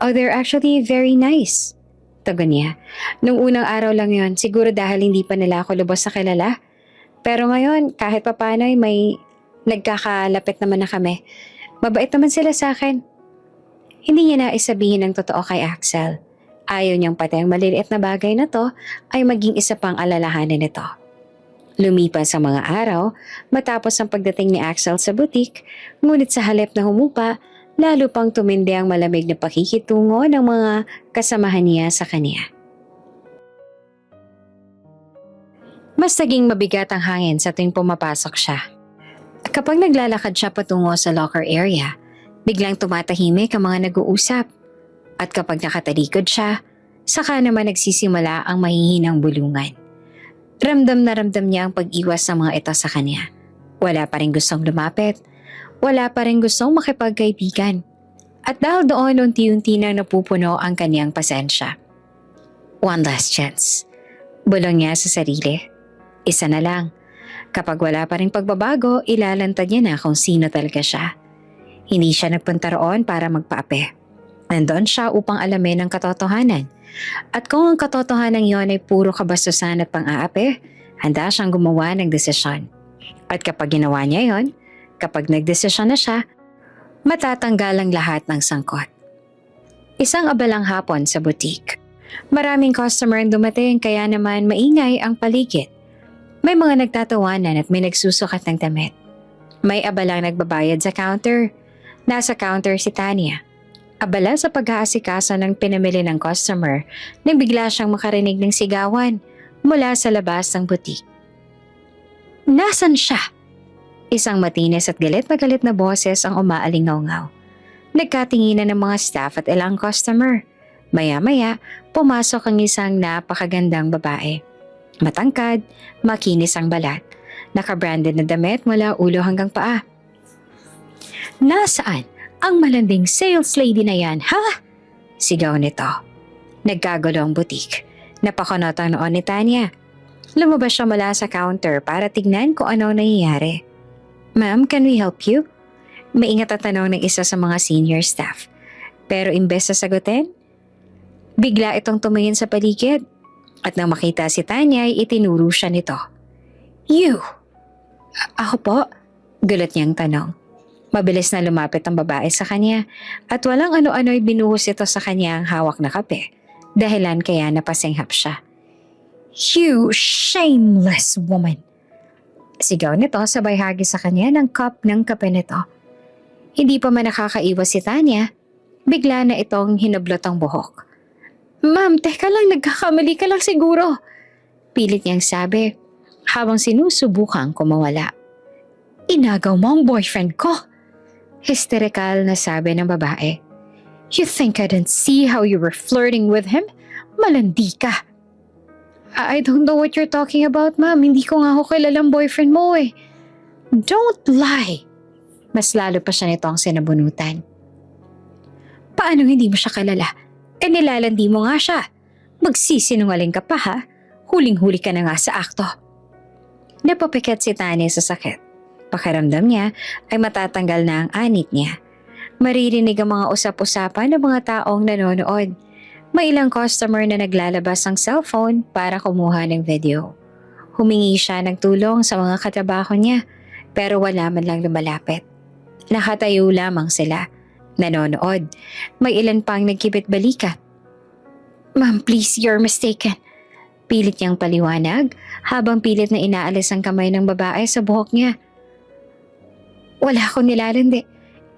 Oh, they're actually very nice. Tago niya. Nung unang araw lang yon, siguro dahil hindi pa nila ako lubos sa kilala. Pero ngayon, kahit papano ay may nagkakalapit naman na kami. Mabait naman sila sa akin. Hindi niya na isabihin ng totoo kay Axel. Ayaw niyang pati ang maliliit na bagay na to ay maging isa pang alalahanin nito. Lumipas ang mga araw, matapos ang pagdating ni Axel sa butik, ngunit sa halip na humupa, lalo pang tumindi ang malamig na pakikitungo ng mga kasamahan niya sa kanya. Mas naging mabigat ang hangin sa tuwing pumapasok siya. Kapag naglalakad siya patungo sa locker area, biglang tumatahimik ang mga nag-uusap. At kapag nakatalikod siya, saka naman nagsisimula ang mahihinang bulungan. Ramdam na ramdam niya ang pag-iwas ng mga ito sa kanya. Wala pa rin gustong lumapit. Wala pa rin gustong makipagkaibigan. At dahil doon unti-unti nang napupuno ang kanyang pasensya. One last chance. Bulong niya sa sarili. Isa na lang. Kapag wala pa rin pagbabago, ilalantad niya na kung sino talaga siya. Hindi siya nagpunta roon para magpaape. Nandoon siya upang alamin ang katotohanan. At kung ang katotohanan yon ay puro kabastusan at pang-aape, handa siyang gumawa ng desisyon. At kapag ginawa niya yon, kapag nagdesisyon na siya, matatanggal ang lahat ng sangkot. Isang abalang hapon sa butik. Maraming customer ang dumating kaya naman maingay ang paligid. May mga nagtatawanan at may nagsusukat ng damit. May abalang nagbabayad sa counter. Nasa counter si Tanya. Abala sa pag-aasikaso ng pinamili ng customer nang bigla siyang makarinig ng sigawan mula sa labas ng butik. Nasaan siya? Isang matinis at galit na boses ang umaalingaw-ngaw. Nagkatinginan ng mga staff at ilang customer. Maya-maya, pumasok ang isang napakagandang babae. Matangkad, makinis ang balat. Nakabranded na damit mula ulo hanggang paa. Nasaan ang malanding sales lady na yan, ha? Sigaw nito. Nagkagulo ang butik. Napakunot ang noon ni Tanya. Lumabas siya mula sa counter para tignan kung ano nangyayari. Ma'am, can we help you? Maingat at tanong ng isa sa mga senior staff. Pero imbes na sagutin, bigla itong tumingin sa paligid. At nang makita si Tanya ay itinuro siya nito. You! Ako po? Gulat niyang tanong. Mabilis na lumapit ang babae sa kanya at walang ano-ano'y binuhos ito sa kanya ang hawak na kape, dahilan kaya napasinghap siya. "You shameless woman!" Sigaw nito sabay hagis sa kanya ng cup ng kape nito. Hindi pa man nakakaiwas si Tanya, bigla na itong hinablot ang buhok. "Ma'am, teka lang, nagkakamali ka lang siguro," pilit niyang sabi habang sinusubukang kumawala. "Inagaw mo ang boyfriend ko!" Hysterical na sabi ng babae. "You think I didn't see how you were flirting with him? Malandi ka!" "I don't know what you're talking about, ma'am. Hindi ko nga ako kilalang boyfriend mo eh." "Don't lie!" Mas lalo pa siya nitong sinabunutan. "Paano hindi mo siya kilala? Nilalandi mo nga siya. Magsisinungaling ka pa ha? Huling-huli ka na nga sa akto." Napapikat si Tanya sa sakit. Pakiramdam niya ay matatanggal na ang anit niya. Maririnig ang mga usap-usapan ng mga taong nanonood. May ilang customer na naglalabas ng cellphone para kumuha ng video. Humingi siya ng tulong sa mga katrabaho niya pero wala man lang lumalapit. Nakatayo lamang sila. Nanonood. May ilan pang nagkibit balikat. "Ma'am, please, you're mistaken." Pilit niyang paliwanag habang pilit na inaalis ang kamay ng babae sa buhok niya. "Wala akong nilalandi.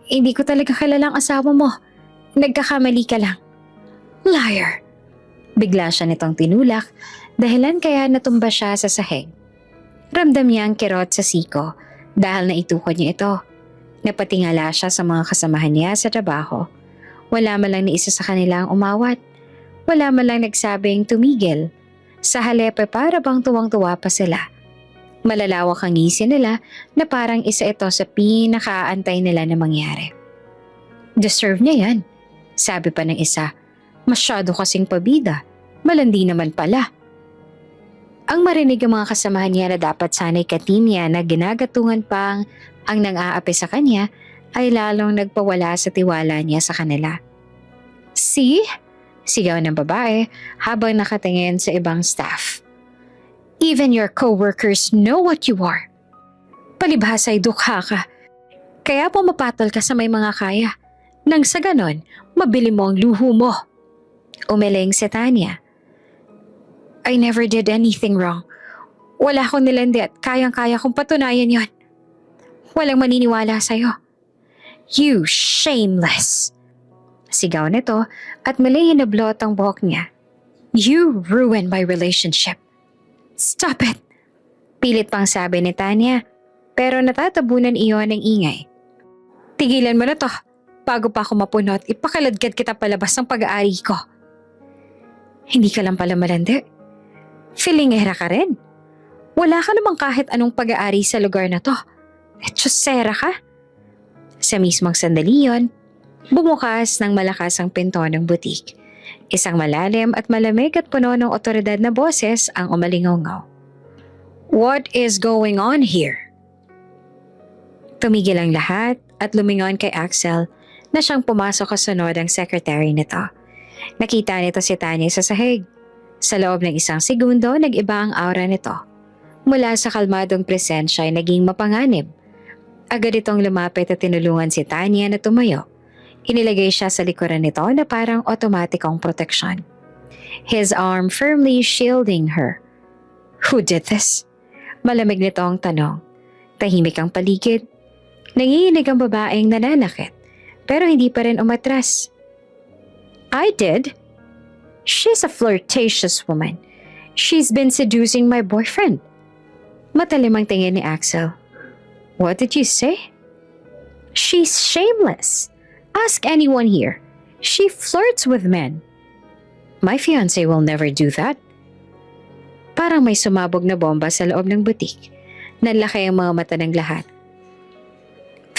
Hindi ko talaga kilalang asawa mo. Nagkakamali ka lang." "Liar!" Bigla siya nitong tinulak, dahilan kaya natumba siya sa sahig. Ramdam niya ang kirot sa siko dahil naitukod niya ito. Napatingala siya sa mga kasamahan niya sa trabaho. Wala man lang ni isa sa kanila ang umawat. Wala man lang nagsabing tumigil. Sa halip ay para bang tuwang-tuwa pa sila. Malalawak ang ngisi nila na parang isa ito sa pinakaantay nila na mangyari. "Deserve niya yan," sabi pa ng isa. "Masyado kasing pabida. Malandi naman pala." Ang marinig ang mga kasamahan niya na dapat sanay ka-team niya na ginagatungan pang ang nang-aapi sa kanya ay lalong nagpawala sa tiwala niya sa kanila. "See?" Sigaw ng babae habang nakatingin sa ibang staff. "Even your co-workers know what you are. Palibhasa'y dukha ka. Kaya pumapatol ka sa may mga kaya. Nang sa ganon, mabili mo ang luho mo." Umiling si Tanya. "I never did anything wrong. Wala akong nilandi at kayang-kaya kong patunayan yon. Walang maniniwala sa'yo." "You shameless!" Sigaw nito at mali hinablot ang buhok niya. "You ruined my relationship. Stop it!" Pilit pang sabi ni Tanya, pero natatabunan iyon ng ingay. "Tigilan mo na to. Bago pa ako mapunot, ipakaladkad kita palabas ng pag-aari ko." "Hindi ka lang pala malandi. Filingera ka rin. Wala ka namang kahit anong pag-aari sa lugar na to. Etsyosera ka." Sa mismong sandali yon, bumukas ng malakas ang pinto ng butik. Isang malalim at malamig at puno ng otoridad na boses ang umalingaw-ngaw. "What is going on here?" Tumigil ang lahat at lumingon kay Axel na siyang pumasok kasunod ang secretary nito. Nakita nito si Tanya sa sahig. Sa loob ng isang segundo, nag-iba ang aura nito. Mula sa kalmadong presensya ay naging mapanganib. Agad itong lumapit at tinulungan si Tanya na tumayo. Inilagay siya sa likuran nito na parang otomatikong proteksyon. His arm firmly shielding her. "Who did this?" Malamig nito ang tanong. Tahimik ang paligid. Nanginginig ang babaeng nananakit, pero hindi pa rin umatras. "I did. She's a flirtatious woman. She's been seducing my boyfriend." Matalim ang tingin ni Axel. "What did you say?" "She's shameless. Ask anyone here. She flirts with men." "My fiancé will never do that." Parang may sumabog na bomba sa loob ng butik. Nanlaki ang mga mata ng lahat.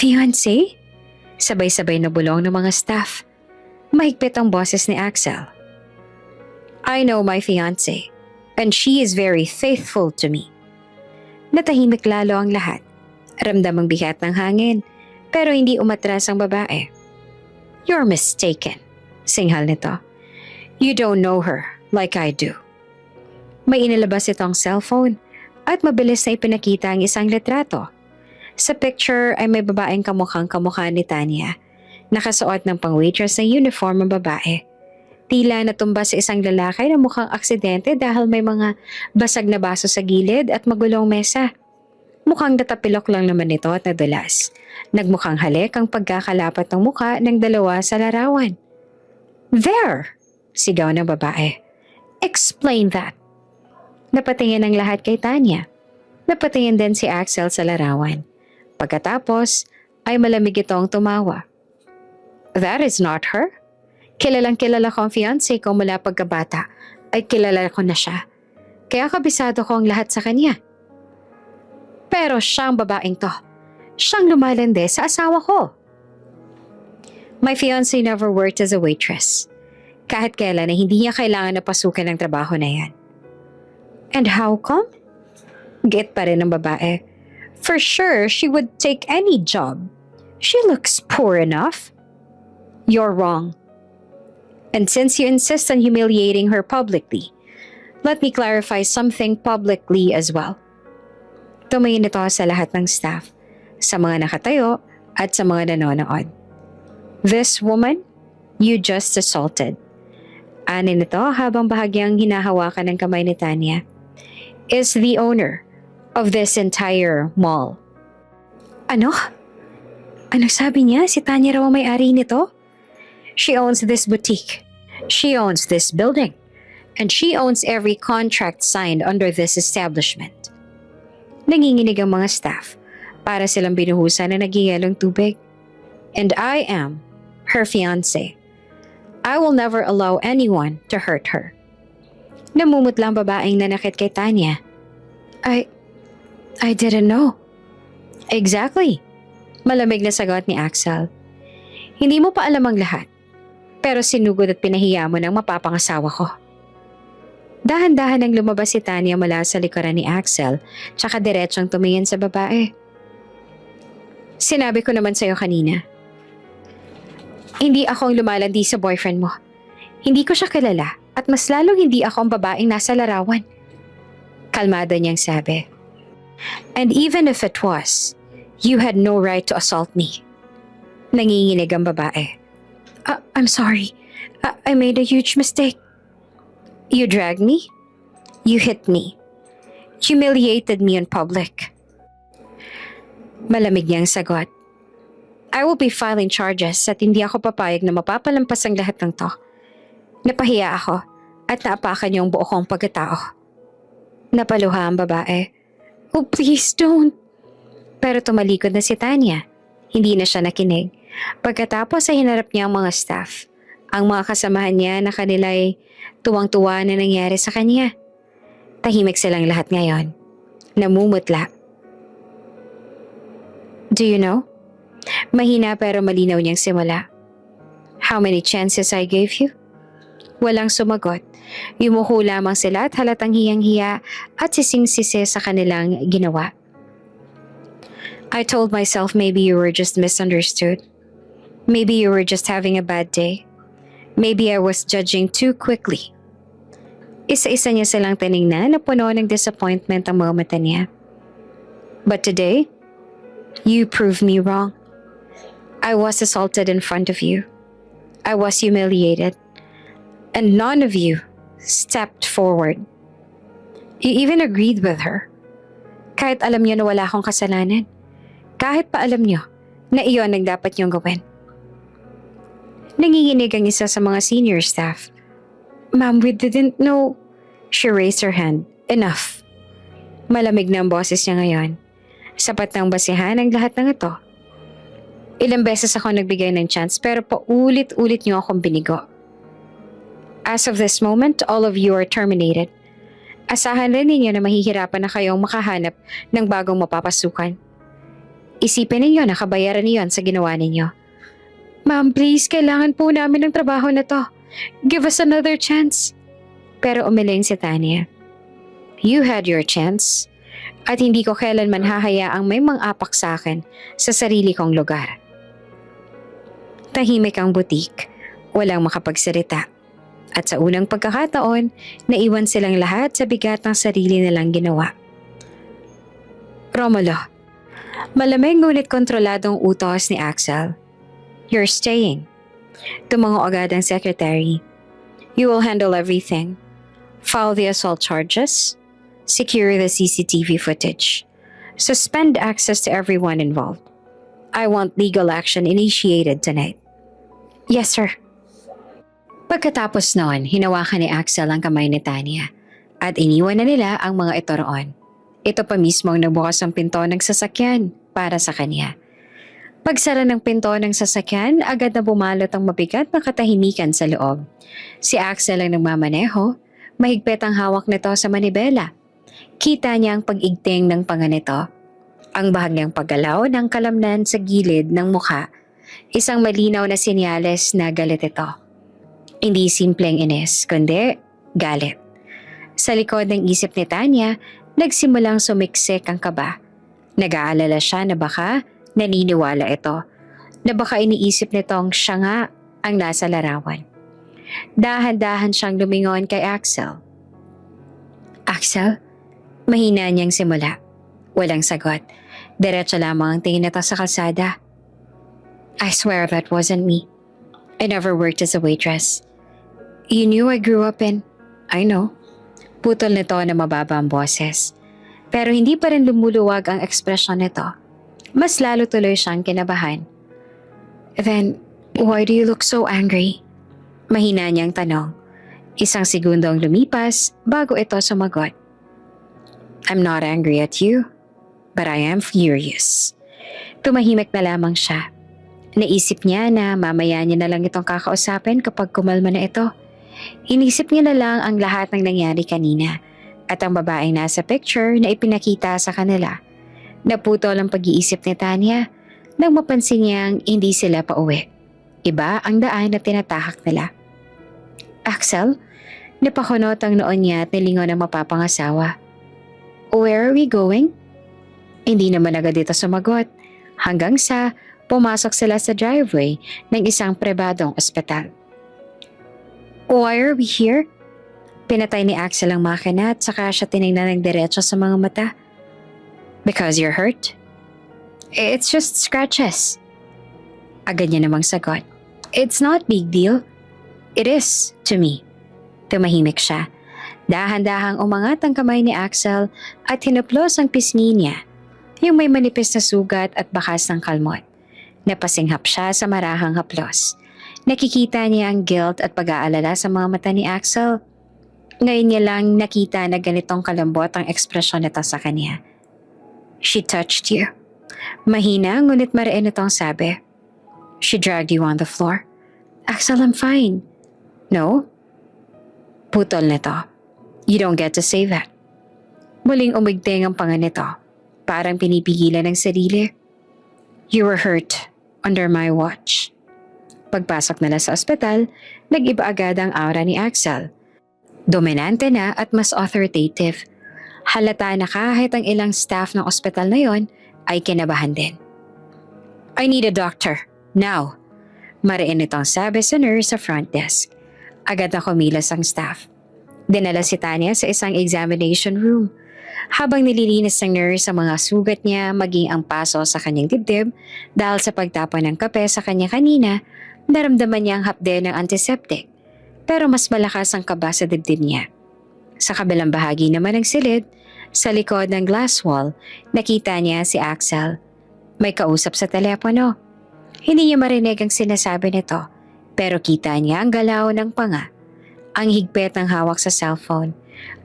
"Fiancé?" Sabay-sabay na bulong ng mga staff. Mahigpit ang boses ni Axel. "I know my fiancé, and she is very faithful to me." Natahimik lalo ang lahat. Ramdam ang bigat ng hangin, pero hindi umatras ang babae. "You're mistaken," singhal nito. "You don't know her like I do." May inilabas itong cellphone at mabilis na ipinakita ang isang litrato. Sa picture ay may babaeng kamukhang kamukha ni Tanya. Nakasuot ng pang-waitress na uniform ang babae. Tila natumba sa isang lalaki na mukhang aksidente dahil may mga basag na baso sa gilid at magulong mesa. Mukhang natapilok lang naman ito at nadulas. Nagmukhang halik ang pagkakalapat ng mukha ng dalawa sa larawan. "There!" sigaw ng babae. "Explain that." Napatingin ang lahat kay Tanya. Napatingin din si Axel sa larawan. Pagkatapos ay malamig itong tumawa. "That is not her. Kilalang kilala ko ang fiancé ko mula pagkabata ay kilala ko na siya. Kaya kabisado ko ang lahat sa kanya. Pero siyang babaeng to. Siyang lumalande sa asawa ko." "My fiancé never worked as a waitress. Kahit kailan na hindi niya kailangan na pasukan ng trabaho na yan." "And how come?" Git pa rin ng babae. "For sure, she would take any job. She looks poor enough." "You're wrong. And since you insist on humiliating her publicly, let me clarify something publicly as well." Tumingin ito sa lahat ng staff, sa mga nakatayo at sa mga nanonood. "This woman, you just assaulted." Anin ito habang bahagyang hinahawakan ng kamay ni Tanya, "is the owner of this entire mall." "Ano? Anong sabi niya? Si Tanya raw ang may-ari nito?" "She owns this boutique. She owns this building. And she owns every contract signed under this establishment." Nanginginig ang mga staff para silang binuhusan na nagyayalong tubig. "And I am her fiancé. I will never allow anyone to hurt her." Namumutla ang babaeng nanakit kay Tanya. I didn't know." "Exactly." Malamig na sagot ni Axel. "Hindi mo pa alam ang lahat. Pero sinugod at pinahiya mo ng mapapangasawa ko." Dahan-dahan ang lumabas si Tanya mula sa likuran ni Axel, tsaka diretsong tumingin sa babae. "Sinabi ko naman sa'yo kanina. Hindi ako ang lumalandi sa boyfriend mo. Hindi ko siya kilala at mas lalong hindi ako ang babaeng nasa larawan." Kalmado niyang sabi. "And even if it was, you had no right to assault me." Nanginginig ang babae. I'm sorry. I made a huge mistake." "You dragged me. You hit me. Humiliated me in public." Malamig niyang sagot. "I will be filing charges at hindi ako papayag na mapapalampas ang lahat ng to. Napahiya ako at naapakan niyo ang buo kong pagkatao." Napaluha ang babae. "Oh, please don't." Pero tumalikod na si Tanya. Hindi na siya nakinig. Pagkatapos ay hinarap niya ang mga staff. Ang mga kasamahan niya na kanila'y tuwang-tuwa na nangyari sa kanya. Tahimik silang lahat ngayon. Namumutla. "Do you know?" Mahina pero malinaw niyang simula. "How many chances I gave you?" Walang sumagot. Yumuko lamang sila at halatang hiyang-hiya at sising-sisi sa kanilang ginawa. "I told myself maybe you were just misunderstood. Maybe you were just having a bad day. Maybe I was judging too quickly." Isa-isa niya silang tiningnan na puno ng disappointment ang mga mata niya. "But today, you proved me wrong. I was assaulted in front of you. I was humiliated. And none of you stepped forward. You even agreed with her. Kahit alam niyo na wala akong kasalanan. Kahit pa alam niyo na iyon ang dapat niyong gawin." Nanginginig ang isa sa mga senior staff. "Ma'am, we didn't know." She raised her hand. "Enough." Malamig na ang boses niya ngayon. Sapat ng basihan ang lahat ng ito. "Ilang beses ako nagbigay ng chance pero paulit-ulit niyo akong binigo. As of this moment, all of you are terminated. Asahan rin ninyo na mahihirapan na kayong makahanap ng bagong mapapasukan. Isipin ninyo na kabayaran niyon sa ginawa ninyo." "Ma'am, please, kailangan po namin ng trabaho na to. Give us another chance." Pero umiling si Tanya. "You had your chance. At hindi ko kailanman hahayaang may mang-apak sa akin sa sarili kong lugar." Tahimik ang butik. Walang makapagsalita. At sa unang pagkakataon, naiwan silang lahat sa bigat ng sarili nilang ginawa. "Romulo, Malamig ngunit kontroladong utos ni Axel. You're staying. Tumango agad ang secretary. You will handle everything. File the assault charges. Secure the CCTV footage. Suspend access to everyone involved. I want legal action initiated tonight. Yes, sir. Pagkatapos noon, hinawakan ni Axel ang kamay ni Tanya at iniwan na nila ang mga ito roon. Ito pa mismo ang nagbukas ng pinto ng sasakyan para sa kanya. Pagsara ng pinto ng sasakyan, agad na bumalot ang mabigat na katahimikan sa loob. Si Axel ang nagmamaneho, mahigpit ang hawak nito sa manibela. Kita niya ang pag-igting ng panga nito. Ang bahagyang paggalaw ng kalamnan sa gilid ng mukha, isang malinaw na senyales na galit ito. Hindi simpleng inis, kundi galit. Sa likod ng isip ni Tanya, nagsimulang sumiksik ang kaba. Nag-aalala siya na baka naniniwala ito, na baka iniisip nitong siya nga ang nasa larawan. Dahan-dahan siyang lumingon kay Axel. Axel? Mahina niyang simula. Walang sagot. Diretso lamang ang tingin nito sa kalsada. I swear that wasn't me. I never worked as a waitress. You knew I grew up in... I know. Putol nito na mababa ang boses. Pero hindi pa rin lumuluwag ang ekspresyon nito. Mas lalo tuloy siyang kinabahan. Then, why do you look so angry? Mahina niyang tanong. Isang segundo ang lumipas bago ito sumagot. I'm not angry at you, but I am furious. Tumahimik na lamang siya. Naisip niya na mamaya niya na lang itong kakausapin kapag kumalma na ito. Inisip niya na lang ang lahat ng nangyari kanina at ang babaeng nasa picture na ipinakita sa kanila. Naputol ang pag-iisip ni Tanya nang mapansin niyang hindi sila pauwi. Iba ang daan na tinatahak nila. Axel, napakunot ang noon niya at nilingon ang mapapangasawa. Where are we going? Hindi naman agad ito sumagot hanggang sa pumasok sila sa driveway ng isang pribadong ospital. Why are we here? Pinatay ni Axel ang makina at saka siya tinignan ng diretso sa mga mata. Because you're hurt? It's just scratches. Agad niya namang sagot. It's not big deal. It is to me. Tumahimik siya. Dahan-dahang umangat ang kamay ni Axel at hinaplos ang pisngi niya, yung may manipis na sugat at bakas ng kalmot. Napasinghap siya sa marahang haplos. Nakikita niya ang guilt at pag-aalala sa mga mata ni Axel. Ngayon niya lang nakita na ganitong kalambot ang ekspresyon nito sa kanya. She touched you. Mahina ngunit mariin itong sabi. She dragged you on the floor. Axel, I'm fine. No? Putol nito. You don't get to say that. Muling umigting ang panga nito. Parang pinipigilan ng sarili. You were hurt under my watch. Pagpasok nila sa ospital, nag-iba agad ang aura ni Axel. Dominante na at mas authoritative. Halata na kahit ang ilang staff ng ospital na yon ay kinabahan din. I need a doctor. Now. Mariin itong sabi sa nurse sa front desk. Agad na kumilos ang staff. Dinala si Tanya sa isang examination room. Habang nililinis ng nurse ang mga sugat niya maging ang paso sa kanyang dibdib dahil sa pagtapon ng kape sa kanya kanina, naramdaman niya ang hapde ng antiseptic. Pero mas malakas ang kaba sa dibdib niya. Sa kabilang bahagi naman ng silid, sa likod ng glass wall, nakita niya si Axel. May kausap sa telepono. Hindi niya marinig ang sinasabi nito, pero kita niya ang galaw ng panga. Ang higpit ng hawak sa cellphone.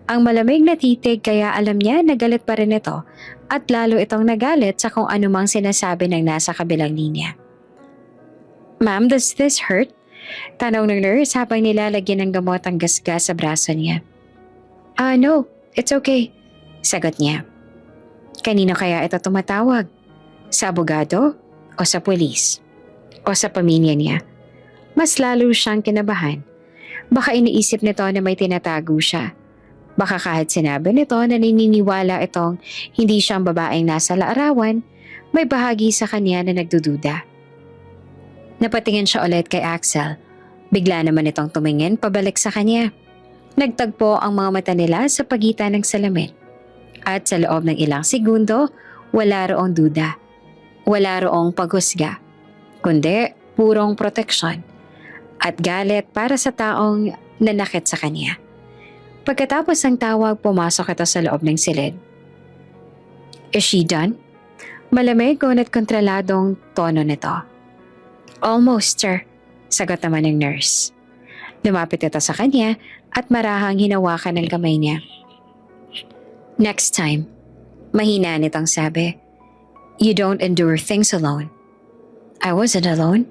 Ang malamig na titig kaya alam niya na galit pa rin ito at lalo itong nagalit sa kung anumang sinasabi ng nasa kabilang linya. Ma'am, does this hurt? Tanong ng nurse habang nilalagyan ng gamot ang gasgas sa braso niya. No, it's okay. Sagot niya. Kanino kaya ito tumatawag? Sa abogado? O sa pulis? O sa pamilya niya? Mas lalo siyang kinabahan. Baka iniisip nito na may tinatago siya. Baka kahit sinabi nito na naniniwala itong hindi siyang babaeng nasa laarawan, may bahagi sa kanya na nagdududa. Napatingin siya ulit kay Axel. Bigla naman itong tumingin pabalik sa kanya. Nagtagpo ang mga mata nila sa pagitan ng salamin. At sa loob ng ilang segundo, wala roong duda. Wala roong paghusga, kundi purong proteksyon at galit para sa taong nanakit sa kanya. Pagkatapos ng tawag, pumasok ito sa loob ng silid. Is she done? Malamig ngunit kontroladong tono nito. Almost, sir, sagot naman ng nurse. Lumapit ito sa kanya at marahang hinawakan ng kamay niya. Next time, mahina nitong sabi, you don't endure things alone. I wasn't alone.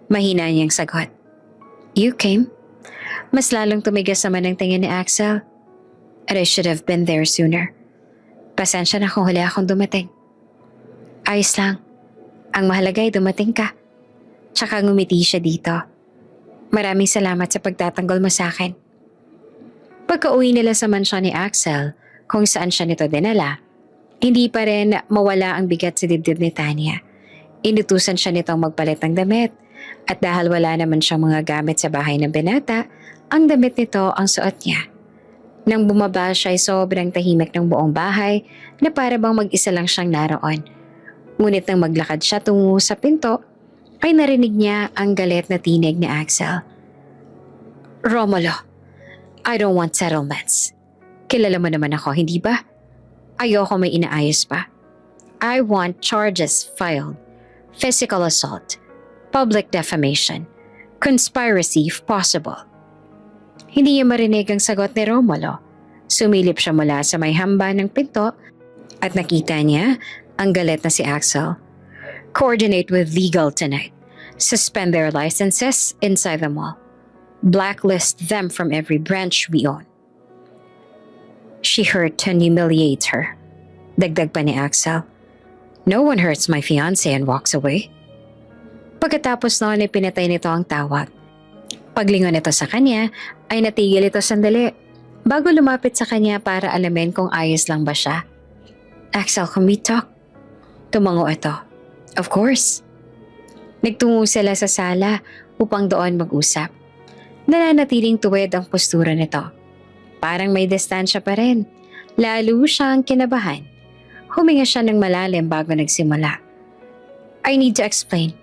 Mahina niyang sagot. You came. Mas lalong tumigas naman ang tingin ni Axel. And I should have been there sooner. Pasensya na kung huli akong dumating. Ayos lang. Ang mahalaga ay dumating ka. Tsaka ngumiti siya dito. Maraming salamat sa pagtatanggol mo sa akin. Pagka-uwi nila sa mansyon ni Axel, kung saan siya nito dinala, hindi pa rin mawala ang bigat sa dibdib ni Tanya. Inutusan siya nitong magpalit ng damit at dahil wala naman siyang mga gamit sa bahay ng binata, ang damit nito ang suot niya. Nang bumaba siya ay sobrang tahimik ng buong bahay na para bang mag-isa lang siyang naroon. Ngunit nang maglakad siya tungo sa pinto, ay narinig niya ang galit na tinig ni Axel. Romulo, I don't want settlements. Kilala mo naman ako, hindi ba? Ayoko may inaayos pa. I want charges filed. Physical assault, public defamation, conspiracy if possible. Hindi niya marinig ang sagot ni Romulo. Sumilip siya mula sa may hamba ng pinto at nakita niya ang galit na si Axel. Coordinate with legal tonight. Suspend their licenses inside the mall. Blacklist them from every branch we own. She hurt and humiliates her. Dagdag pa ni Axel. No one hurts my fiancé and walks away. Pagkatapos noon ay pinatay nito ang tawag. Paglingon nito sa kanya ay natigil ito sandali bago lumapit sa kanya para alamin kung ayos lang ba siya. Axel, can we talk? Tumango ito. Of course. Nagtungo sila sa sala upang doon mag-usap. Nananatiling tuwid ang postura nito. Parang may distansya pa rin. Lalo siyang kinabahan. Huminga siya ng malalim bago nagsimula. I need to explain.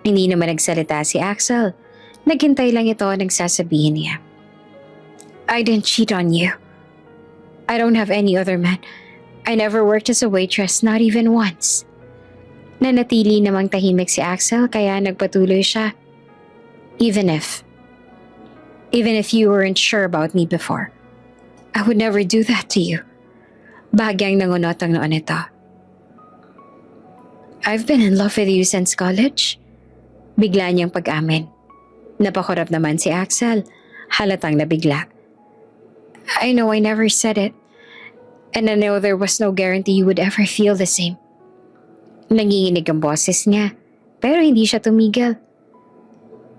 Hindi naman nagsalita si Axel. Naghintay lang ito ng sasabihin niya. I didn't cheat on you. I don't have any other man. I never worked as a waitress, not even once. Nanatili namang tahimik si Axel kaya nagpatuloy siya. Even if you weren't sure about me before, I would never do that to you. Bahagyang nangunot ang noon ito. I've been in love with you since college. Bigla niyang pag-amin. Napakurap naman si Axel. Halatang nabigla. I know I never said it. And I know there was no guarantee you would ever feel the same. Nanginginig ang boses niya, pero hindi siya tumigil.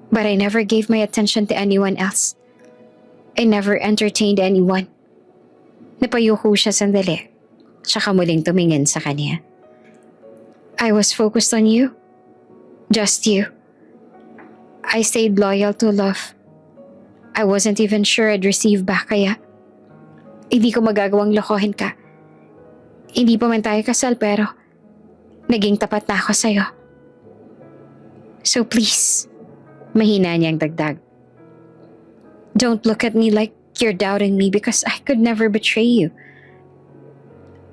But I never gave my attention to anyone else. I never entertained anyone. Napayuko siya sandali, tsaka muling tumingin sa kanya. I was focused on you. Just you. I stayed loyal to love. I wasn't even sure I'd receive back kaya hindi ko magagawang lokohin ka. Hindi pa man tayo kasal pero naging tapat na ako sa'yo. So please, mahina niyang dagdag. Don't look at me like you're doubting me because I could never betray you.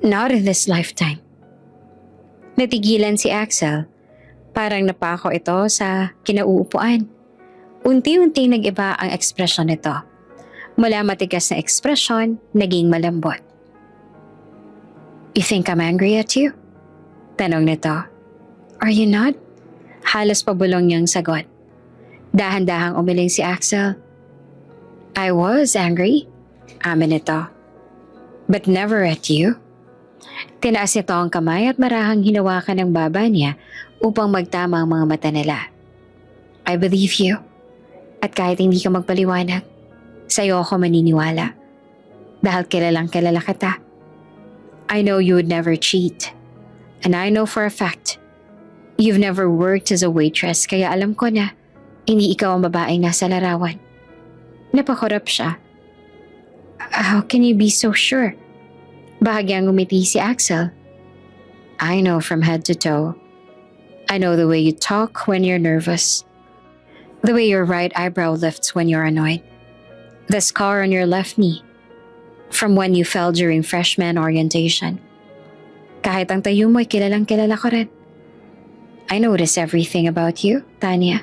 Not in this lifetime. Natigilan si Axel. Parang napako ito sa kinauupuan. Unti-unti nag-iba ang ekspresyon nito. Mula matigas na ekspresyon, naging malambot. You think I'm angry at you? Tanong nito. Are you not? Halos pabulong niyang sagot. Dahan-dahang umiling si Axel. I was angry. Amin nito. But never at you. Tinaas nito ang kamay at marahang hinawakan ng baba niya upang magtama ang mga mata nila. I believe you. At kahit hindi ka magpaliwanag, sa'yo ako maniniwala. Dahil kilalang kilala kita. I know you would never cheat. And I know for a fact, you've never worked as a waitress kaya alam ko na hindi ikaw ang babaeng nasa larawan. Napakurap siya. How can you be so sure? Bahagyang umiti si Axel. I know from head to toe. I know the way you talk when you're nervous. The way your right eyebrow lifts when you're annoyed. The scar on your left knee from when you fell during freshman orientation. Kahit ang tayo mo'y kilalang kilala ko rin. I notice everything about you, Tanya.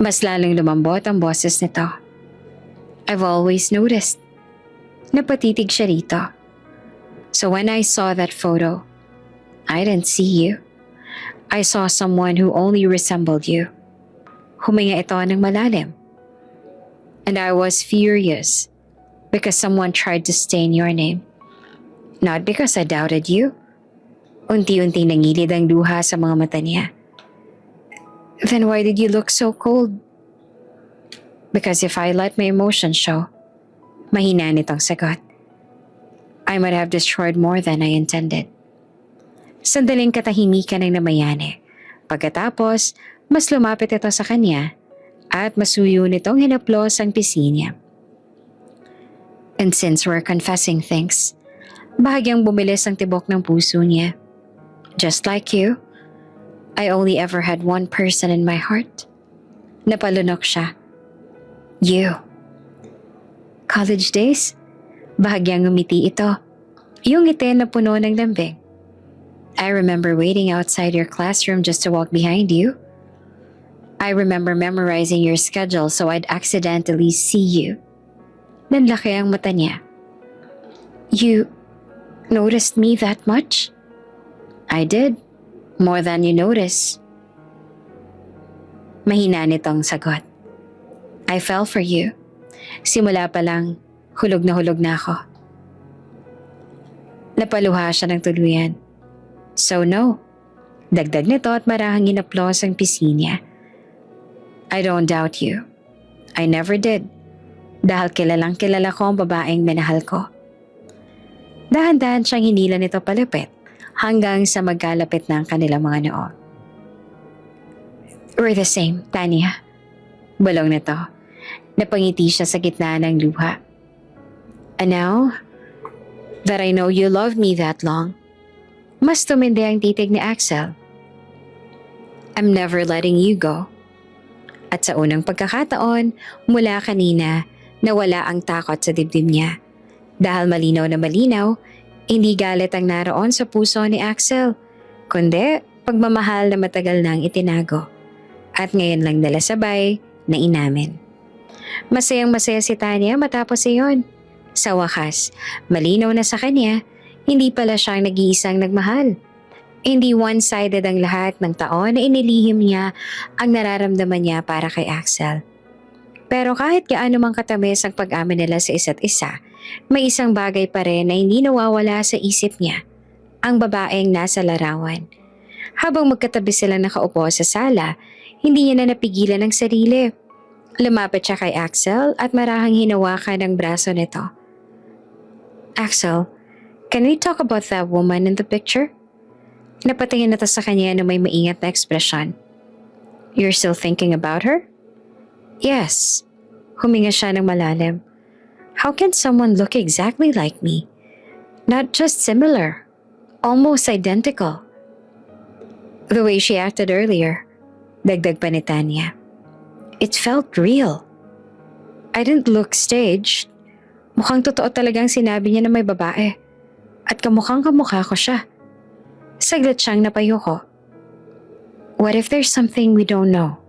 Mas lalong lumambot ang boses nito. I've always noticed. Napatitig siya rito. So when I saw that photo, I didn't see you. I saw someone who only resembled you. Huminga ito ng malalim. And I was furious because someone tried to stain your name. Not because I doubted you. Unti-unti nangilid ang luha sa mga mata niya. Then why did you look so cold? Because if I let my emotions show, mahina nitong sagot. I might have destroyed more than I intended. Sandaling katahimikan ng namayani. Pagkatapos, mas lumapit ito sa kanya at masuyo nitong hinaplos ang pisi niya. And since we're confessing things, bahagyang bumilis ang tibok ng puso niya. Just like you, I only ever had one person in my heart. Napalunok siya. You. College days? Bahagyang ngumiti ito. Yung ngiti na puno ng lambing. I remember waiting outside your classroom just to walk behind you. I remember memorizing your schedule so I'd accidentally see you. Nanlaki ang mata niya. You noticed me that much? I did. More than you notice. Mahina nitong sagot. I fell for you. Simula pa lang, hulog na ako. Napaluha siya ng tuluyan. So no. Dagdag nito at marahang inaplos ang pisi niya. I don't doubt you. I never did. Dahil kilalang kilala ko ang babaeng minahal ko. Dahan-dahan siyang hinila nito palapit hanggang sa magkalapit ng kanilang mga noo. We're the same, Tanya. Balong nito. Napangiti siya sa gitna ng luha. And now that I know you loved me that long, mas tumindi ang titig ni Axel. I'm never letting you go. At sa unang pagkakataon, mula kanina, nawala ang takot sa dibdib niya. Dahil malinaw na malinaw, hindi galit ang naroon sa puso ni Axel, kundi pagmamahal na matagal nang itinago. At ngayon lang nila sabay na inamin. Masayang masaya si Tanya matapos iyon. Sa wakas, malinaw na sa kanya, hindi pala siyang nag-iisang nagmahal. Hindi one-sided ang lahat ng taon na inilihim niya ang nararamdaman niya para kay Axel. Pero kahit gaano mang katamis ang pag-amin nila sa isa't isa, may isang bagay pa rin na hindi nawawala sa isip niya, ang babaeng nasa larawan. Habang magkatabi sila nakaupo sa sala, hindi niya na napigilan ang sarili. Lumapit siya kay Axel at marahang hinawakan ang braso nito. Axel, can we talk about that woman in the picture? Napatingin nito sa kanya na may maingat na ekspresyon. You're still thinking about her? Yes. Huminga siya ng malalim. How can someone look exactly like me? Not just similar, almost identical. The way she acted earlier, dagdag pa ni Tanya. It felt real. I didn't look staged. Mukhang totoo talagang sinabi niya na may babae. At kamukhang kamukha ko siya. Saglit siyang napayuko. What if there's something we don't know?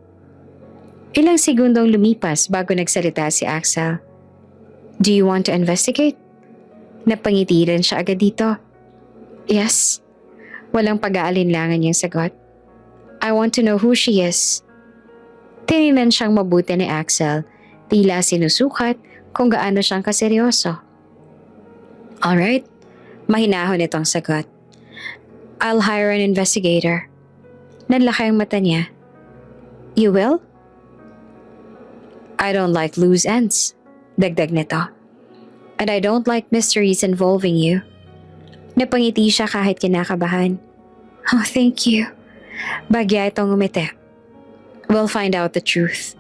Ilang segundong lumipas bago nagsalita si Axel. Do you want to investigate? Napangiti rin siya agad dito. Yes. Walang pag-aalinlangan niyang sagot. I want to know who she is. Tinignan siyang mabuti ni Axel, tila sinusukat kung gaano siyang kaseryoso. Alright, mahinahon itong sagot. I'll hire an investigator. Nanlaki ang mata niya. You will? I don't like loose ends, dagdag nito. And I don't like mysteries involving you. Napangiti siya kahit kinakabahan. Oh, thank you. Bagya itong umiti. We'll find out the truth.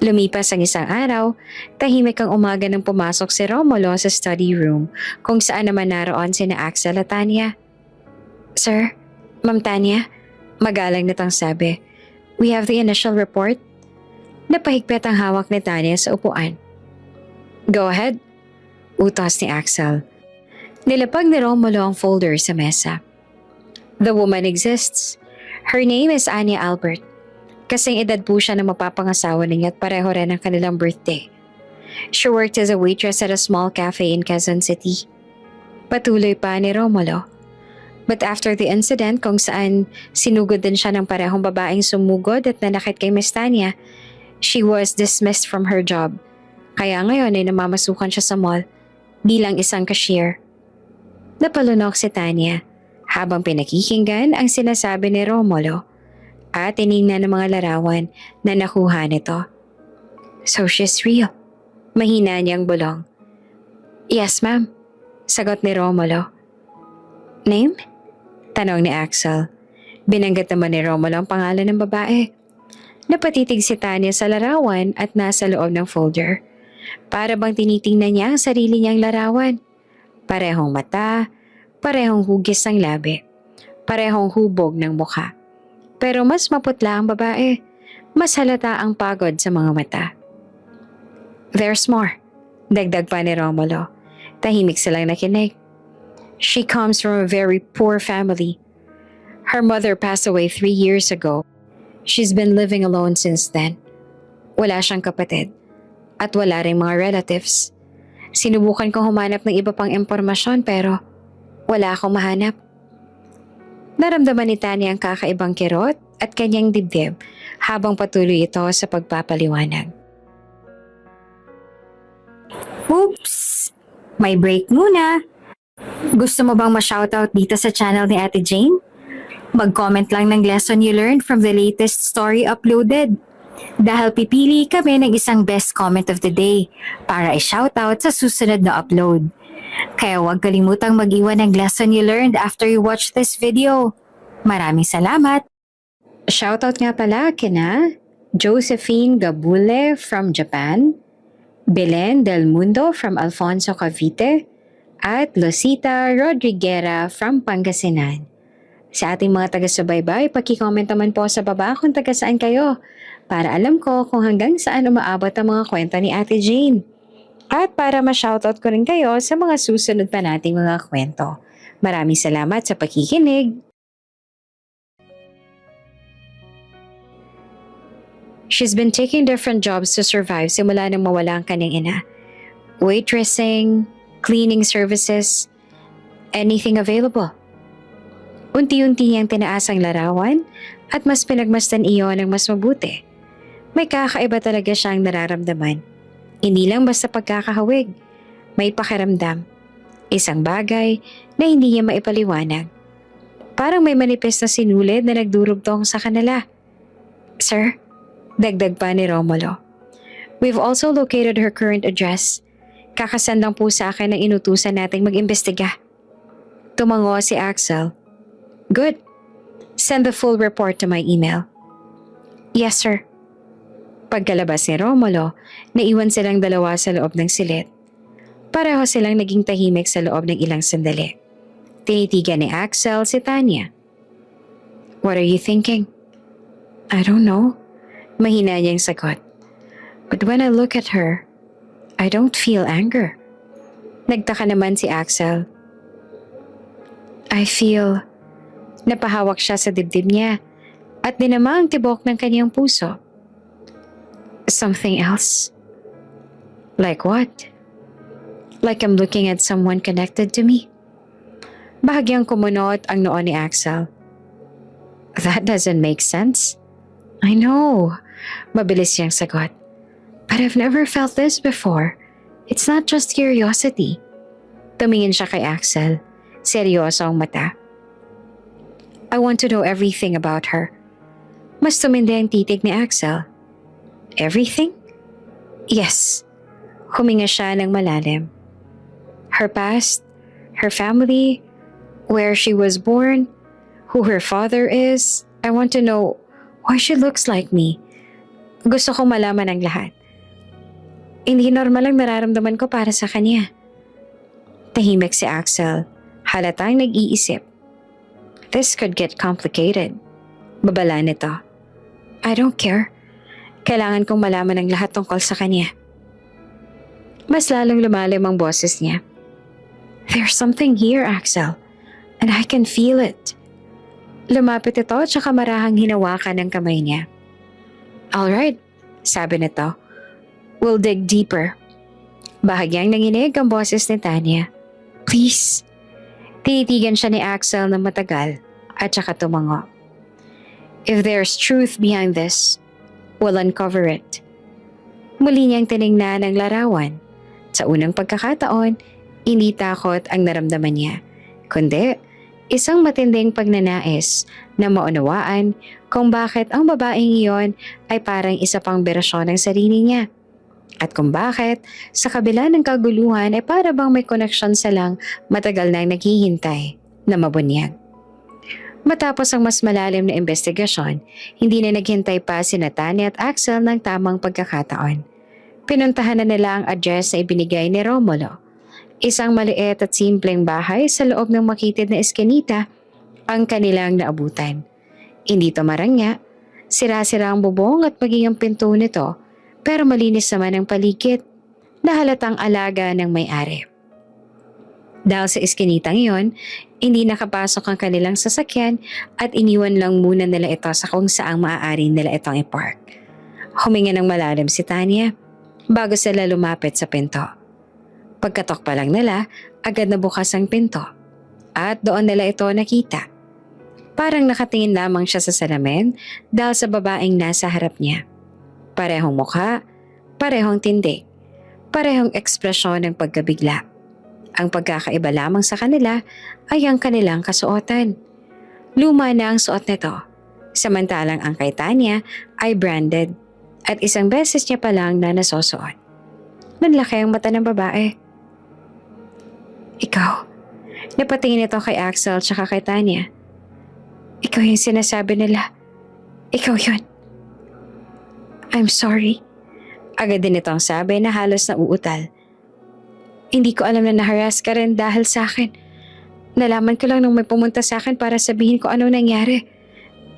Lumipas ang isang araw, tahimik ang umaga nang pumasok si Romulo sa study room kung saan naman naroon sina Axel at Tanya. Sir, Ma'am Tanya, Magalang nitong sabi. We have the initial report. Napahigpit ang hawak ni Tanya sa upuan. Go ahead, utos ni Axel. Nilapag ni Romulo ang folder sa mesa. The woman exists. Her name is Anya Albert. Kasing edad po siya na mapapangasawa niya at pareho rin ang kanilang birthday. She worked as a waitress at a small cafe in Quezon City. Patuloy pa ni Romulo. But after the incident kung saan sinugod din siya ng parehong babaeng sumugod at nanakit kay Miss Tanya, she was dismissed from her job. Kaya ngayon ay namamasukan siya sa mall bilang isang cashier. Napalunok si Tanya habang pinakikinggan ang sinasabi ni Romulo at tinignan ng mga larawan na nakuha nito. So she's real. Mahina niyang bulong. Yes ma'am, sagot ni Romulo. Name? Tanong ni Axel. Binanggit naman ni Romulo ang pangalan ng babae. Napatitig si Tanya sa larawan at nasa loob ng folder. Para bang tinitingnan niya ang sarili niyang larawan. Parehong mata, parehong hugis ng labi, parehong hubog ng mukha. Pero mas maputla ang babae. Mas halata ang pagod sa mga mata. There's more, dagdag pa ni Romulo. Tahimik silang nakinig. She comes from a very poor family. Her mother passed away 3 years ago. She's been living alone since then. Wala siyang kapatid. At wala ring mga relatives. Sinubukan kong humanap ng iba pang impormasyon pero wala akong mahanap. Naramdaman ni Tanya ang kakaibang kirot at kanyang dibdib habang patuloy ito sa pagpapaliwanag. Oops! May break muna. Gusto mo bang ma-shoutout dito sa channel ni Ate Jane? Mag-comment lang ng lesson you learned from the latest story uploaded. Dahil pipili kami ng isang best comment of the day para i-shoutout sa susunod na upload. Kaya huwag kalimutang mag-iwan ng lesson you learned after you watch this video. Maraming salamat! Shoutout nga pala kina Josephine Gabule from Japan, Belen Del Mundo from Alfonso Cavite, at Lucita Rodriguera from Pangasinan. Sa ating mga taga-subaybay, paki-comment naman po sa baba kung taga saan kayo para alam ko kung hanggang saan umaabot ang mga kwento ni Ate Jane. At para ma-shoutout ko rin kayo sa mga susunod pa nating mga kwento. Maraming salamat sa pakikinig. She's been taking different jobs to survive simula nang mawala ang kanyang ina. Waitressing, cleaning services, anything available. Unti-unti niyang tinaas ang larawan at mas pinagmasdan iyon ng mas mabuti. May kakaiba talaga siyang nararamdaman. Hindi lang basta pagkakahawig, may pakiramdam. Isang bagay na hindi niya maipaliwanag. Parang may manipis na sinulid na nagdurugtong sa kanila. Sir, dagdag pa ni Romulo. We've also located her current address. Kakasend lang po sa akin ang inutusan nating mag-imbestiga. Tumango si Axel. Good. Send the full report to my email. Yes, sir. Pagkalabas ni Romulo, naiwan silang dalawa sa loob ng silid. Pareho silang naging tahimik sa loob ng ilang sandali. Tinitigan ni Axel si Tanya. What are you thinking? I don't know. Mahina niyang sagot. But when I look at her, I don't feel anger. Nagtaka naman si Axel. I feel... Napahawak siya sa dibdib niya at dinama ang tibok ng kanyang puso. Something else? Like what? Like I'm looking at someone connected to me? Bahagyang kumunot ang noo ni Axel. That doesn't make sense. I know. Mabilis siyang sagot. But I've never felt this before. It's not just curiosity. Tumingin siya kay Axel. Seryoso ang mata. I want to know everything about her. Mas tumindi ang titig ni Axel. Everything? Yes. Huminga siya ng malalim. Her past, her family, where she was born, who her father is. I want to know why she looks like me. Gusto kong malaman ang lahat. Hindi normal ang nararamdaman ko para sa kanya. Tahimik si Axel, halatang nag-iisip. This could get complicated. Babala nito. I don't care. Kailangan kong malaman ang lahat tungkol sa kanya. Mas lalong lumalim ang boses niya. There's something here, Axel. And I can feel it. Lumapit ito at saka marahang hinawakan ng kamay niya. Alright, sabi nito. We'll dig deeper. Bahagyang nanginig ang boses ni Tanya. Please. Tinitigan siya ni Axel na matagal at saka tumango. If there's truth behind this, we'll uncover it. Muli niyang tiningnan ang larawan. Sa unang pagkakataon, hindi takot ang naramdaman niya, kundi isang matinding pagnanais na maunawaan kung bakit ang babaeng iyon ay parang isa pang berasyon ng sarili niya. At kung bakit, sa kabila ng kaguluhan ay para bang may koneksyon silang matagal nang naghihintay na mabunyag. Matapos ang mas malalim na investigasyon, hindi na naghintay pa si Tanya at Axel ng tamang pagkakataon. Pinuntahan na nila ang address na ibinigay ni Romulo. Isang maliit at simpleng bahay sa loob ng makitid na eskinita ang kanilang naabutan. Hindi to marangya, sira-sira ang bubong at maging ang pinto nito, pero malinis naman ang paligid na halatang alaga ng may-ari. Dahil sa eskinitang iyon, hindi nakapasok ang kanilang sasakyan at iniwan lang muna nila ito sa kung saang maaari nila itong i-park. Huminga ng malalim si Tanya bago sila lumapit sa pinto. Pagkatok pa lang nila, agad nabukas ang pinto at doon nila ito nakita. Parang nakatingin lamang siya sa salamin dahil sa babaeng nasa harap niya. Parehong mukha, parehong tindig, parehong ekspresyon ng pagkabigla. Ang pagkakaiba lamang sa kanila ay ang kanilang kasuotan. Luma na ang suot nito, samantalang ang kay Tanya ay branded at isang beses niya pa lang na nasusuot. Nanlaki ang mata ng babae. Ikaw, napatingin ito kay Axel tsaka kay Tanya. Ikaw yung sinasabi nila. Ikaw yun. I'm sorry. Agad din itong sabi na halos nauutal. Hindi ko alam na naharas ka rin dahil sa akin. Nalaman ko lang nung may pumunta sa akin para sabihin ko ano nangyari.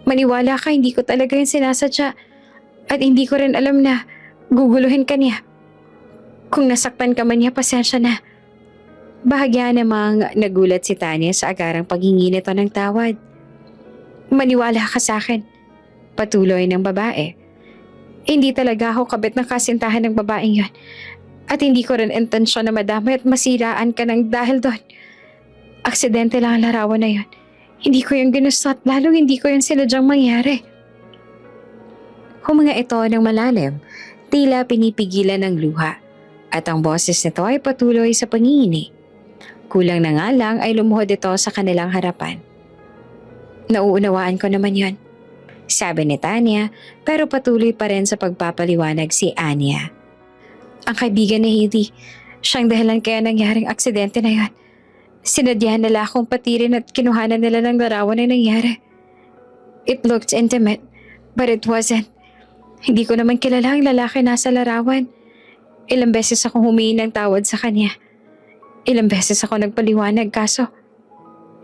Maniwala ka, hindi ko talaga yung sinasadya. At hindi ko rin alam na guguluhin ka niya. Kung nasaktan ka man niya, pasensya na. Bahagya namang nagulat si Tanya sa agarang paghingi nito ng tawad. Maniwala ka sa akin. Patuloy ng babae. Hindi talaga ako kabit ng kasintahan ng babaeng yon. At hindi ko rin intensyon na madamay at masiraan ka ng dahil doon. Aksidente lang ang larawan na yon. Hindi ko yung ginusto at lalong hindi ko yung sinadyang mangyari. Huminga ito ng malalim, tila pinipigilan ng luha. At ang boses nito ay patuloy sa pangingini. Kulang na nga lang ay lumuhod ito sa kanilang harapan. Nauunawaan ko naman yon, sabi ni Tanya, pero patuloy pa rin sa pagpapaliwanag si Anya. Ang kaibigan ni Hailey, siyang dahilan kaya nangyaring aksidente na yon. Sinadyahan nila akong patirin at kinuhanan nila ng larawan na nangyari. It looked intimate, but it wasn't. Hindi ko naman kilala ang lalaki nasa larawan. Ilang beses akong humingi ng tawad sa kanya. Ilang beses ako nagpaliwanag kaso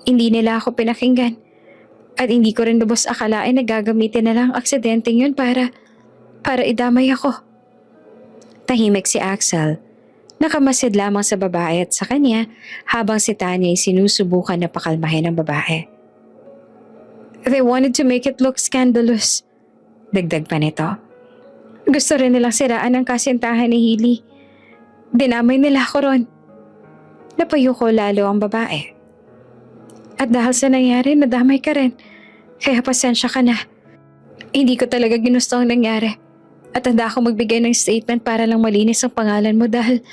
hindi nila ako pinakinggan. At hindi ko rin lubos akalain na gagamitin nila ang aksidenteng yun para idamay ako. Tahimik si Axel. Nakamasid lamang sa babae at sa kanya habang si Tanya ay sinusubukan na pakalmahin ang babae. They wanted to make it look scandalous. Dagdag pa nito. Gusto rin nilang siraan ang kasintahan ni Hailey. Dinamay nila ako ron. Napayo ko lalo ang babae. At dahil sa nangyari, nadamay ka rin. Kaya pasensya ka na. Hindi ko talaga ginusto ang nangyari. At handa ako magbigay ng statement para lang malinis ang pangalan mo dahil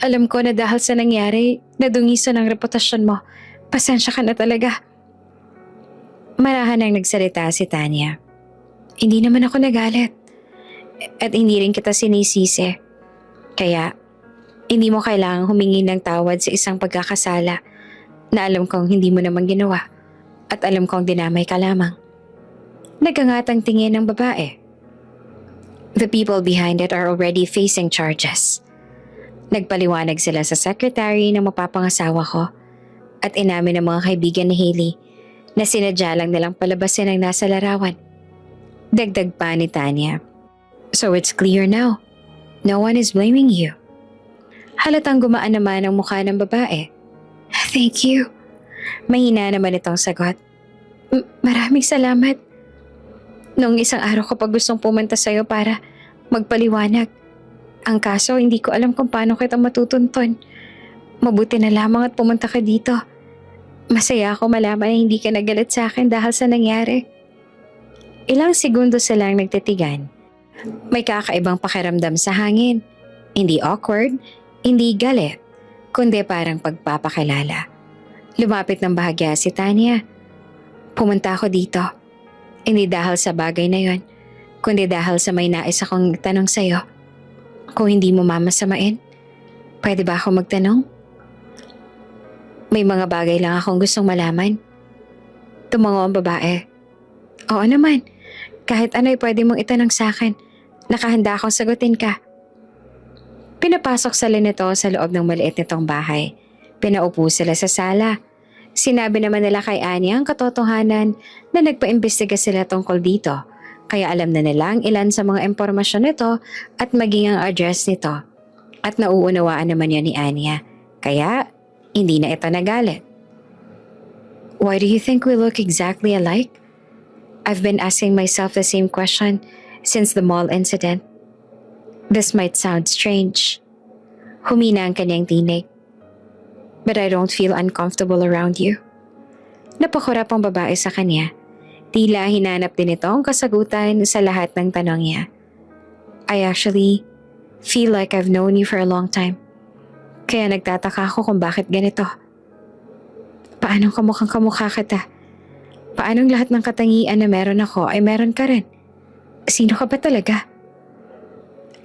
alam ko na dahil sa nangyari, nadungisan ang reputasyon mo. Pasensya ka na talaga. Marahan ang nagsalita si Tanya. Hindi naman ako nagalit. At hindi rin kita sinisisi. Kaya, hindi mo kailangang humingi ng tawad sa isang pagkakasala na alam kong hindi mo naman ginawa at alam kong dinamay ka lamang. Nagangatang tingin ng babae. The people behind it are already facing charges. Nagpaliwanag sila sa secretary ng mapapangasawa ko at inamin ng mga kaibigan ni Hailey na sinadya lang nilang palabasin ang nasa larawan. Dagdag pa ni Tanya. So it's clear now. No one is blaming you. Halatang gumaan naman ang mukha ng babae. Thank you. Mahina naman itong sagot. Maraming salamat. Noong isang araw ko pa gustong pumunta sa'yo para magpaliwanag. Ang kaso, hindi ko alam kung paano kita matutunton. Mabuti na lamang at pumunta ka dito. Masaya ako malaman na hindi ka nagalit sa akin dahil sa nangyari. Ilang segundo silang nagtitigan. May kakaibang pakiramdam sa hangin. Hindi awkward, hindi galit, kundi parang pagpapakilala. Lumapit ng bahagya si Tanya. Pumunta ako dito. Hindi dahil sa bagay na yon, kundi dahil sa may nais akong tanong sa'yo. Kung hindi mo mamasamain, pwede ba ako magtanong? May mga bagay lang akong gustong malaman. Tumango ang babae. Oo naman, kahit ano'y pwede mong itanong sa akin. Nakahanda akong sagutin ka. Pinapasok sila nito sa loob ng maliit nitong bahay. Pinaupo sila sa sala. Sinabi naman nila kay Anya ang katotohanan na nagpaimbestiga sila tungkol dito. Kaya alam na nila ang ilan sa mga impormasyon nito at maging ang address nito. At nauunawaan naman yan ni Anya. Kaya hindi na ito nagalit. Why do you think we look exactly alike? I've been asking myself the same question since the mall incident. This might sound strange. Humina ang kanyang tinig. But I don't feel uncomfortable around you. Napakurap ang babae sa kanya. Tila hinanap din ito ang kasagutan sa lahat ng tanong niya. I actually feel like I've known you for a long time. Kaya nagtataka ako kung bakit ganito. Paanong kamukhang kamukha kita? Paanong lahat ng katangian na meron ako ay meron ka rin? Sino ka ba talaga?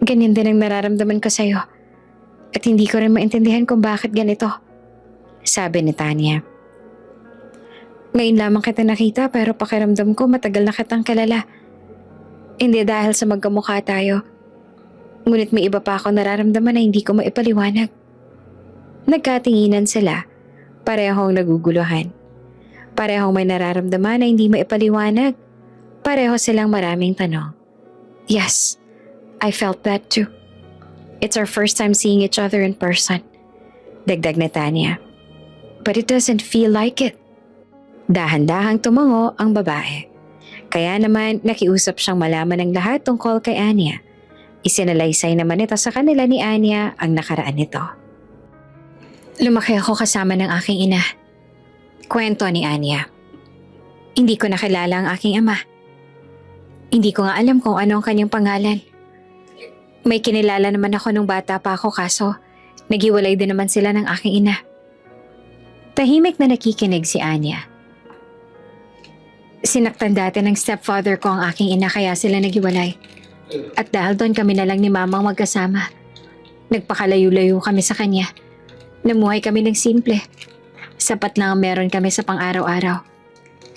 Ganyan din ang nararamdaman ko sa'yo. At hindi ko rin maintindihan kung bakit ganito. Sabi ni Tanya. Ngayon lamang kita nakita pero pakiramdam ko matagal na kitang kilala. Hindi dahil sa magkamukha tayo. Ngunit may iba pa ako nararamdaman na hindi ko maipaliwanag. Nagkatinginan sila. Parehong naguguluhan. Parehong may nararamdaman na hindi maipaliwanag. Pareho silang maraming tanong. Yes, I felt that too. It's our first time seeing each other in person. Dagdag ni Tanya. But it doesn't feel like it. Dahan-dahang tumango ang babae. Kaya naman nakiusap siyang malaman ng lahat tungkol kay Anya. Isinalaysay naman ito sa kanila ni Anya ang nakaraan nito. Lumaki ako kasama ng aking ina. Kwento ni Anya. Hindi ko nakilala ang aking ama. Hindi ko nga alam kung ano ang kanyang pangalan. May kinilala naman ako nung bata pa ako kaso naghiwalay din naman sila ng aking ina. Tahimik na nakikinig si Anya. Sinaktan dati ng stepfather ko ang aking ina kaya sila naghiwalay. At dahil doon kami na lang ni mamang magkasama. Nagpakalayo-layo kami sa kanya. Namuhay kami ng simple. Sapat lang ang meron kami sa pang-araw-araw.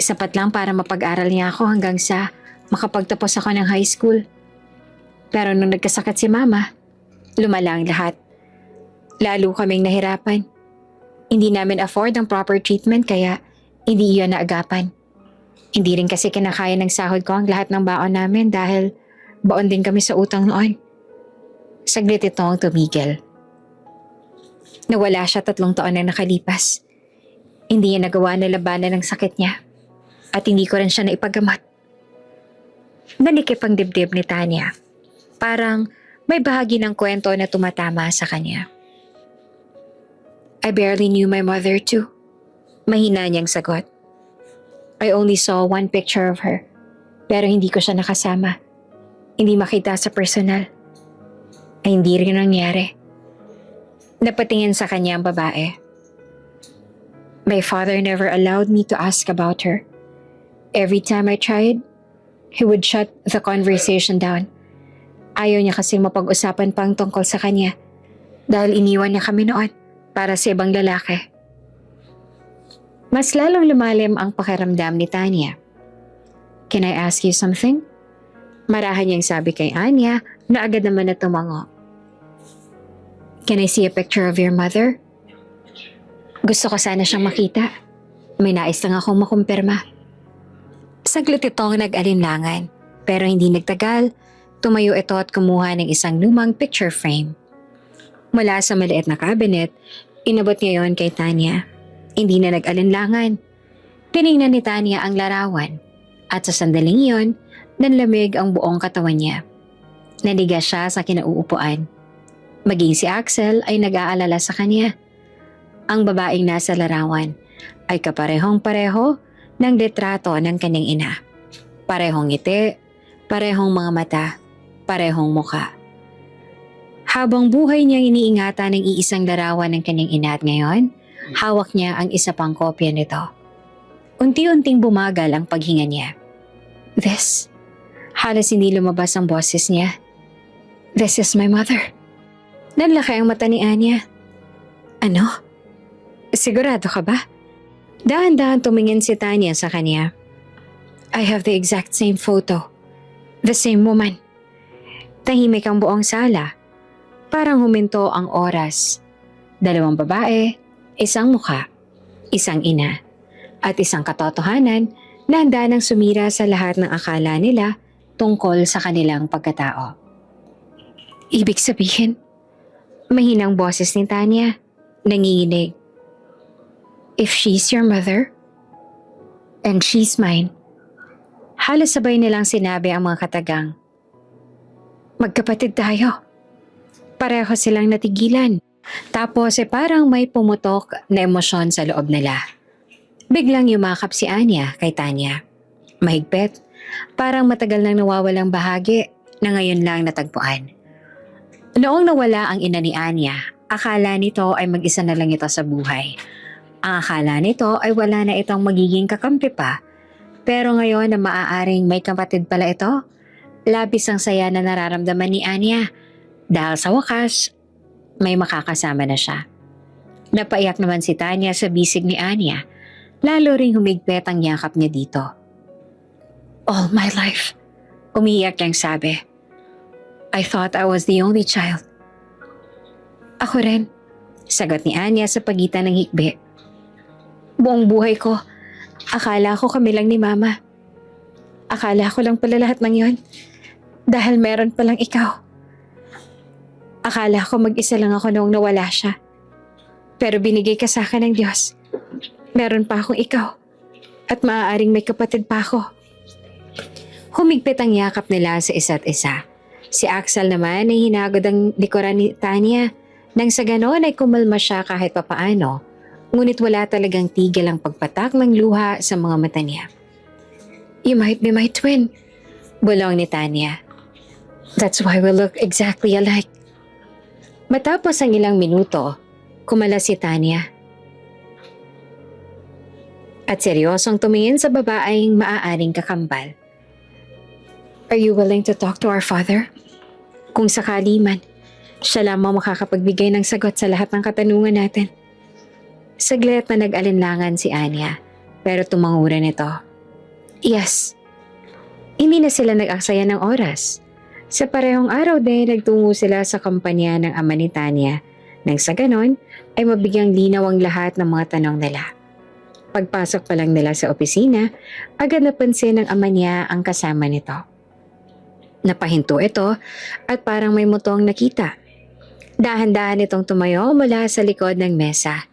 Sapat lang para mapag-aral niya ako hanggang sa makapagtapos ako ng high school. Pero nung nagkasakit si mama, lumala ang lahat. Lalo kaming nahirapan. Hindi namin afford ang proper treatment kaya hindi iyon naagapan. Hindi rin kasi kinakaya ng sahod ko ang lahat ng baon namin dahil baon din kami sa utang noon. Saglit ito ang tumigil. Nawala siya 3 taon na nakalipas. Hindi niya nagawa na labanan ng sakit niya at hindi ko rin siya naipagamot. Nanikip ang dibdib ni Tanya. Parang may bahagi ng kwento na tumatama sa kanya. I barely knew my mother too. Mahina niyang sagot. I only saw one picture of her, pero hindi ko siya nakasama. Hindi makita sa personal. Ay hindi rin nangyari. Napatingin sa kanya ang babae. My father never allowed me to ask about her. Every time I tried, he would shut the conversation down. Ayaw niya kasing mapag-usapan pang tungkol sa kanya dahil iniwan niya kami noon para sa ibang lalaki. Mas lalong lumalim ang pakiramdam ni Tanya. Can I ask you something? Marahan niyang sabi kay Anya na agad naman na tumango. Can I see a picture of your mother? Gusto ko sana siyang makita. May nais lang akong makumpirma. Saglit itong nag-alinlangan, pero hindi nagtagal, tumayo ito at kumuha ng isang lumang picture frame. Mula sa maliit na cabinet, inabot niya yon kay Tanya. Hindi na nag-alinlangan. Tiningnan ni Tanya ang larawan at sa sandaling iyon, nanlamig ang buong katawan niya. Naniga siya sa kinauupuan. Maging si Axel ay nag-aalala sa kanya. Ang babaeng nasa larawan ay kaparehong-pareho ng litrato ng kanyang ina. Parehong ngiti, parehong mga mata, parehong muka. Habang buhay niyang iniingatan ng iisang larawan ng kanyang ina at ngayon, hawak niya ang isa pang kopya nito. Unti-unting bumagal ang paghinga niya. This, halos hindi lumabas ang boses niya. This is my mother. Nanlaki ang mata ni Anya. Ano? Sigurado ka ba? Dahan-dahan tumingin si Tanya sa kanya. I have the exact same photo. The same woman. Tahimik ang buong sala. Parang huminto ang oras. 2 babae, isang mukha, isang ina, at isang katotohanan na handa nang sumira sa lahat ng akala nila tungkol sa kanilang pagkatao. Ibig sabihin, mahinang boses ni Tanya, nanginginig. If she's your mother, and she's mine. Halos sabay nilang sinabi ang mga katagang. Magkapatid tayo. Pareho silang natigilan. Tapos parang may pumutok na emosyon sa loob nila. Biglang yumakap si Anya kay Tanya. Mahigpit, parang matagal nang nawawalang bahagi na ngayon lang natagpuan. Noong nawala ang ina ni Anya, akala nito ay mag-isa na lang ito sa buhay. Ang akala nito ay wala na itong magiging kakampi pa. Pero ngayon na maaaring may kapatid pala ito, labis ang saya na nararamdaman ni Anya dahil sa wakas, may makakasama na siya. Napaiyak naman si Tanya sa bisig ni Anya, lalo ring humigpit ang yakap niya dito. All my life, umiiyak niyang sabi. I thought I was the only child. Ako rin, sagot ni Anya sa pagitan ng hikbi. Buong buhay ko, akala ko kami lang ni Mama. Akala ko lang pala lahat ng yon dahil meron palang ikaw. Akala ko mag-isa lang ako noong nawala siya. Pero binigay ka sa akin ng Diyos. Meron pa akong ikaw at maaaring may kapatid pa ako. Humigpit ang yakap nila sa isa't isa. Si Axel naman ay hinagod ang likuran ni Tanya nang sa ganon ay kumalma siya kahit papaano. Ngunit wala talagang tigil ang pagpatak ng luha sa mga mata niya. You might be my twin, bulong ni Tanya. That's why we look exactly alike. Matapos ang ilang minuto, kumala si Tanya. At seryosong tumingin sa babaeng maaaring kakambal. Are you willing to talk to our father? Kung sakali man, siya lamang makakapagbigay ng sagot sa lahat ng katanungan natin. Saglit na nag-alinlangan si Anya, pero tumanguran ito. Yes. Hindi na sila nag-aksaya ng oras. Sa parehong araw din, nagtungo sila sa kampanya ng ama ni Tanya, nang sa ganon ay mabigyang linaw ang lahat ng mga tanong nila. Pagpasok pa lang nila sa opisina, agad napansin ng ama niya ang kasama nito. Napahinto ito at parang may mutong nakita. Dahan-dahan itong tumayo mula sa likod ng mesa.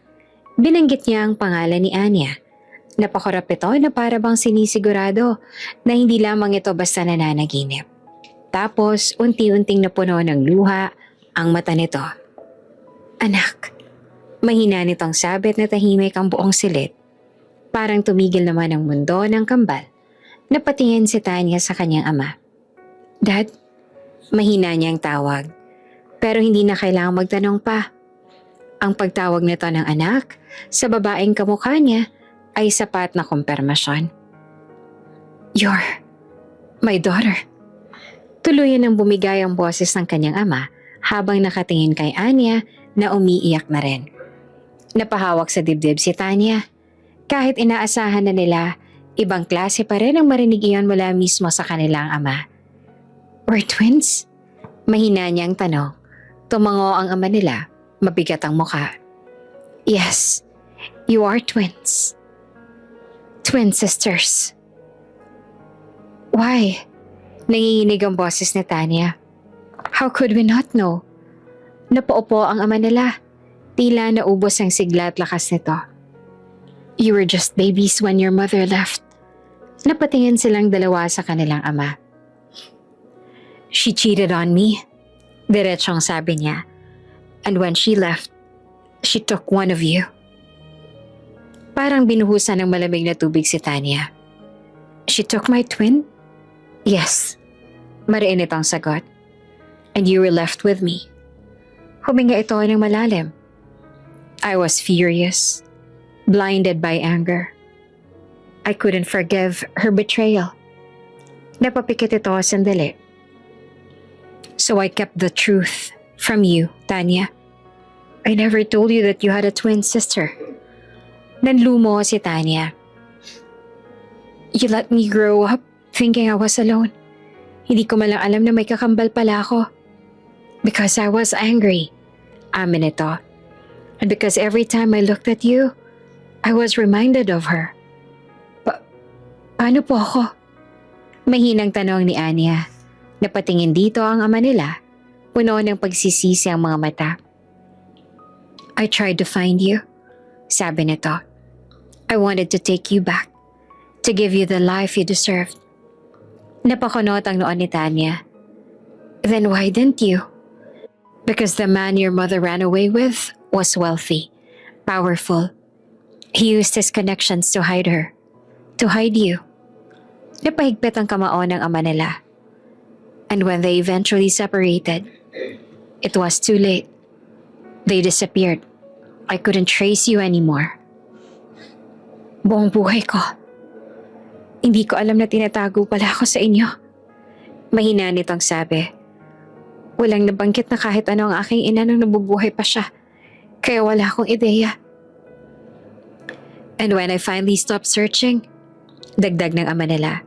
Binanggit niya ang pangalan ni Anya. Napakurap ito na para bang sinisigurado na hindi lamang ito basta nananaginip. Tapos unti-unting napuno ng luha ang mata nito. Anak, mahina nitong sabit na tahimik ang buong silid. Parang tumigil naman ang mundo ng kambal. Napatingin si Tanya sa kanyang ama. Dad, mahina niyang tawag. Pero hindi na kailangang magtanong pa. Ang pagtawag nito ng anak sa babaeng kamukha niya ay sapat na kumpirmasyon. You're my daughter. Tuluyan ang bumigay ang boses ng kanyang ama habang nakatingin kay Anya na umiiyak na rin. Napahawak sa dibdib si Tanya. Kahit inaasahan na nila, ibang klase pa rin ang marinig iyon mula mismo sa kanilang ama. We're twins? Mahina niyang tanong. Tumango ang ama nila, mabigat ang mukha. Yes, you are twins. Twin sisters. Why? Nanginginig ang boses ni Tanya. How could we not know? Napaupo ang ama nila. Tila naubos ang sigla at lakas nito. You were just babies when your mother left. Napatingin silang dalawa sa kanilang ama. She cheated on me. Diretsong sabi niya. And when she left, she took one of you. Parang binuhusan ng malamig na tubig si Tanya. She took my twin? Yes. Mariinit ang sagot. And you were left with me. Huminga ito ng malalim. I was furious, blinded by anger. I couldn't forgive her betrayal. Napapikit ito sandali. So I kept the truth from you, Tanya. I never told you that you had a twin sister. Nanlumo si Tanya. You let me grow up thinking I was alone. Hindi ko malang alam na may kakambal pala ako. Because I was angry. Amin ito. And because every time I looked at you, I was reminded of her. Paano po ako? Mahinang tanong ni Anya. Napatingin dito ang ama nila. Puno ng pagsisisi ang mga mata. I tried to find you. Sabi nito. I wanted to take you back. To give you the life you deserved. Napakunot ang noon ni Tanya. Then why didn't you? Because the man your mother ran away with was wealthy, powerful. He used his connections to hide her, to hide you. Napahigpit ang kamao ng ama nila. And when they eventually separated, it was too late. They disappeared. I couldn't trace you anymore. Buong buhay ko. Hindi ko alam na tinatago pala ako sa inyo. Mahina nitong sabi. Walang nabanggit na kahit ano ang aking ina nung nabubuhay pa siya. Kaya wala akong ideya. And when I finally stopped searching, dagdag ng ama nila,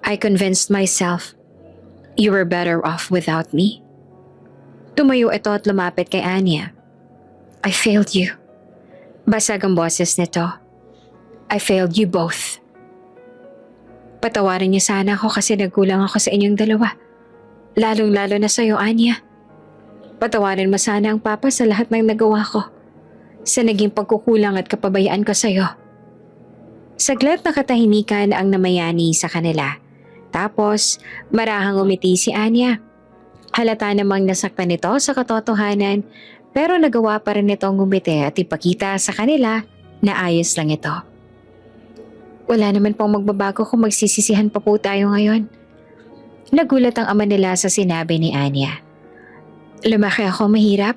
I convinced myself you were better off without me. Tumayo ito at lumapit kay Anya. I failed you. Basag ang boses nito. I failed you both. Patawarin niyo sana ako kasi nagkulang ako sa inyong dalawa. Lalong-lalo na sa'yo, Anya. Patawarin mo sana ang papa sa lahat ng nagawa ko. Sa naging pagkukulang at kapabayaan ko sa'yo. Saglit na katahimikan ang namayani sa kanila. Tapos, marahang umiti si Anya. Halata namang nasaktan nito sa katotohanan, pero nagawa pa rin nitong umiti at ipakita sa kanila na ayos lang ito. Wala naman pong magbabago kung magsisisihan pa po tayo ngayon. Nagulat ang ama nila sa sinabi ni Anya. Lumaki ako mahirap,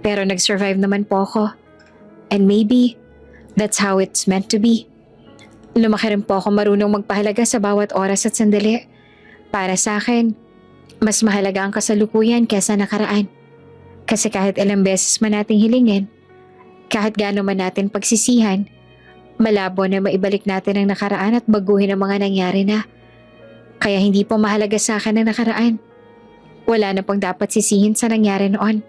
pero nag-survive naman po ako. And maybe, that's how it's meant to be. Lumaki rin po ako marunong magpahalaga sa bawat oras at sandali. Para sa akin, mas mahalaga ang kasalukuyan kesa nakaraan. Kasi kahit ilang beses man nating hilingin, kahit gaano man natin pagsisihan, malabo na maibalik natin ang nakaraan at baguhin ang mga nangyari na. Kaya hindi po mahalaga sa akin ang nakaraan. Wala na pong dapat sisihin sa nangyari noon.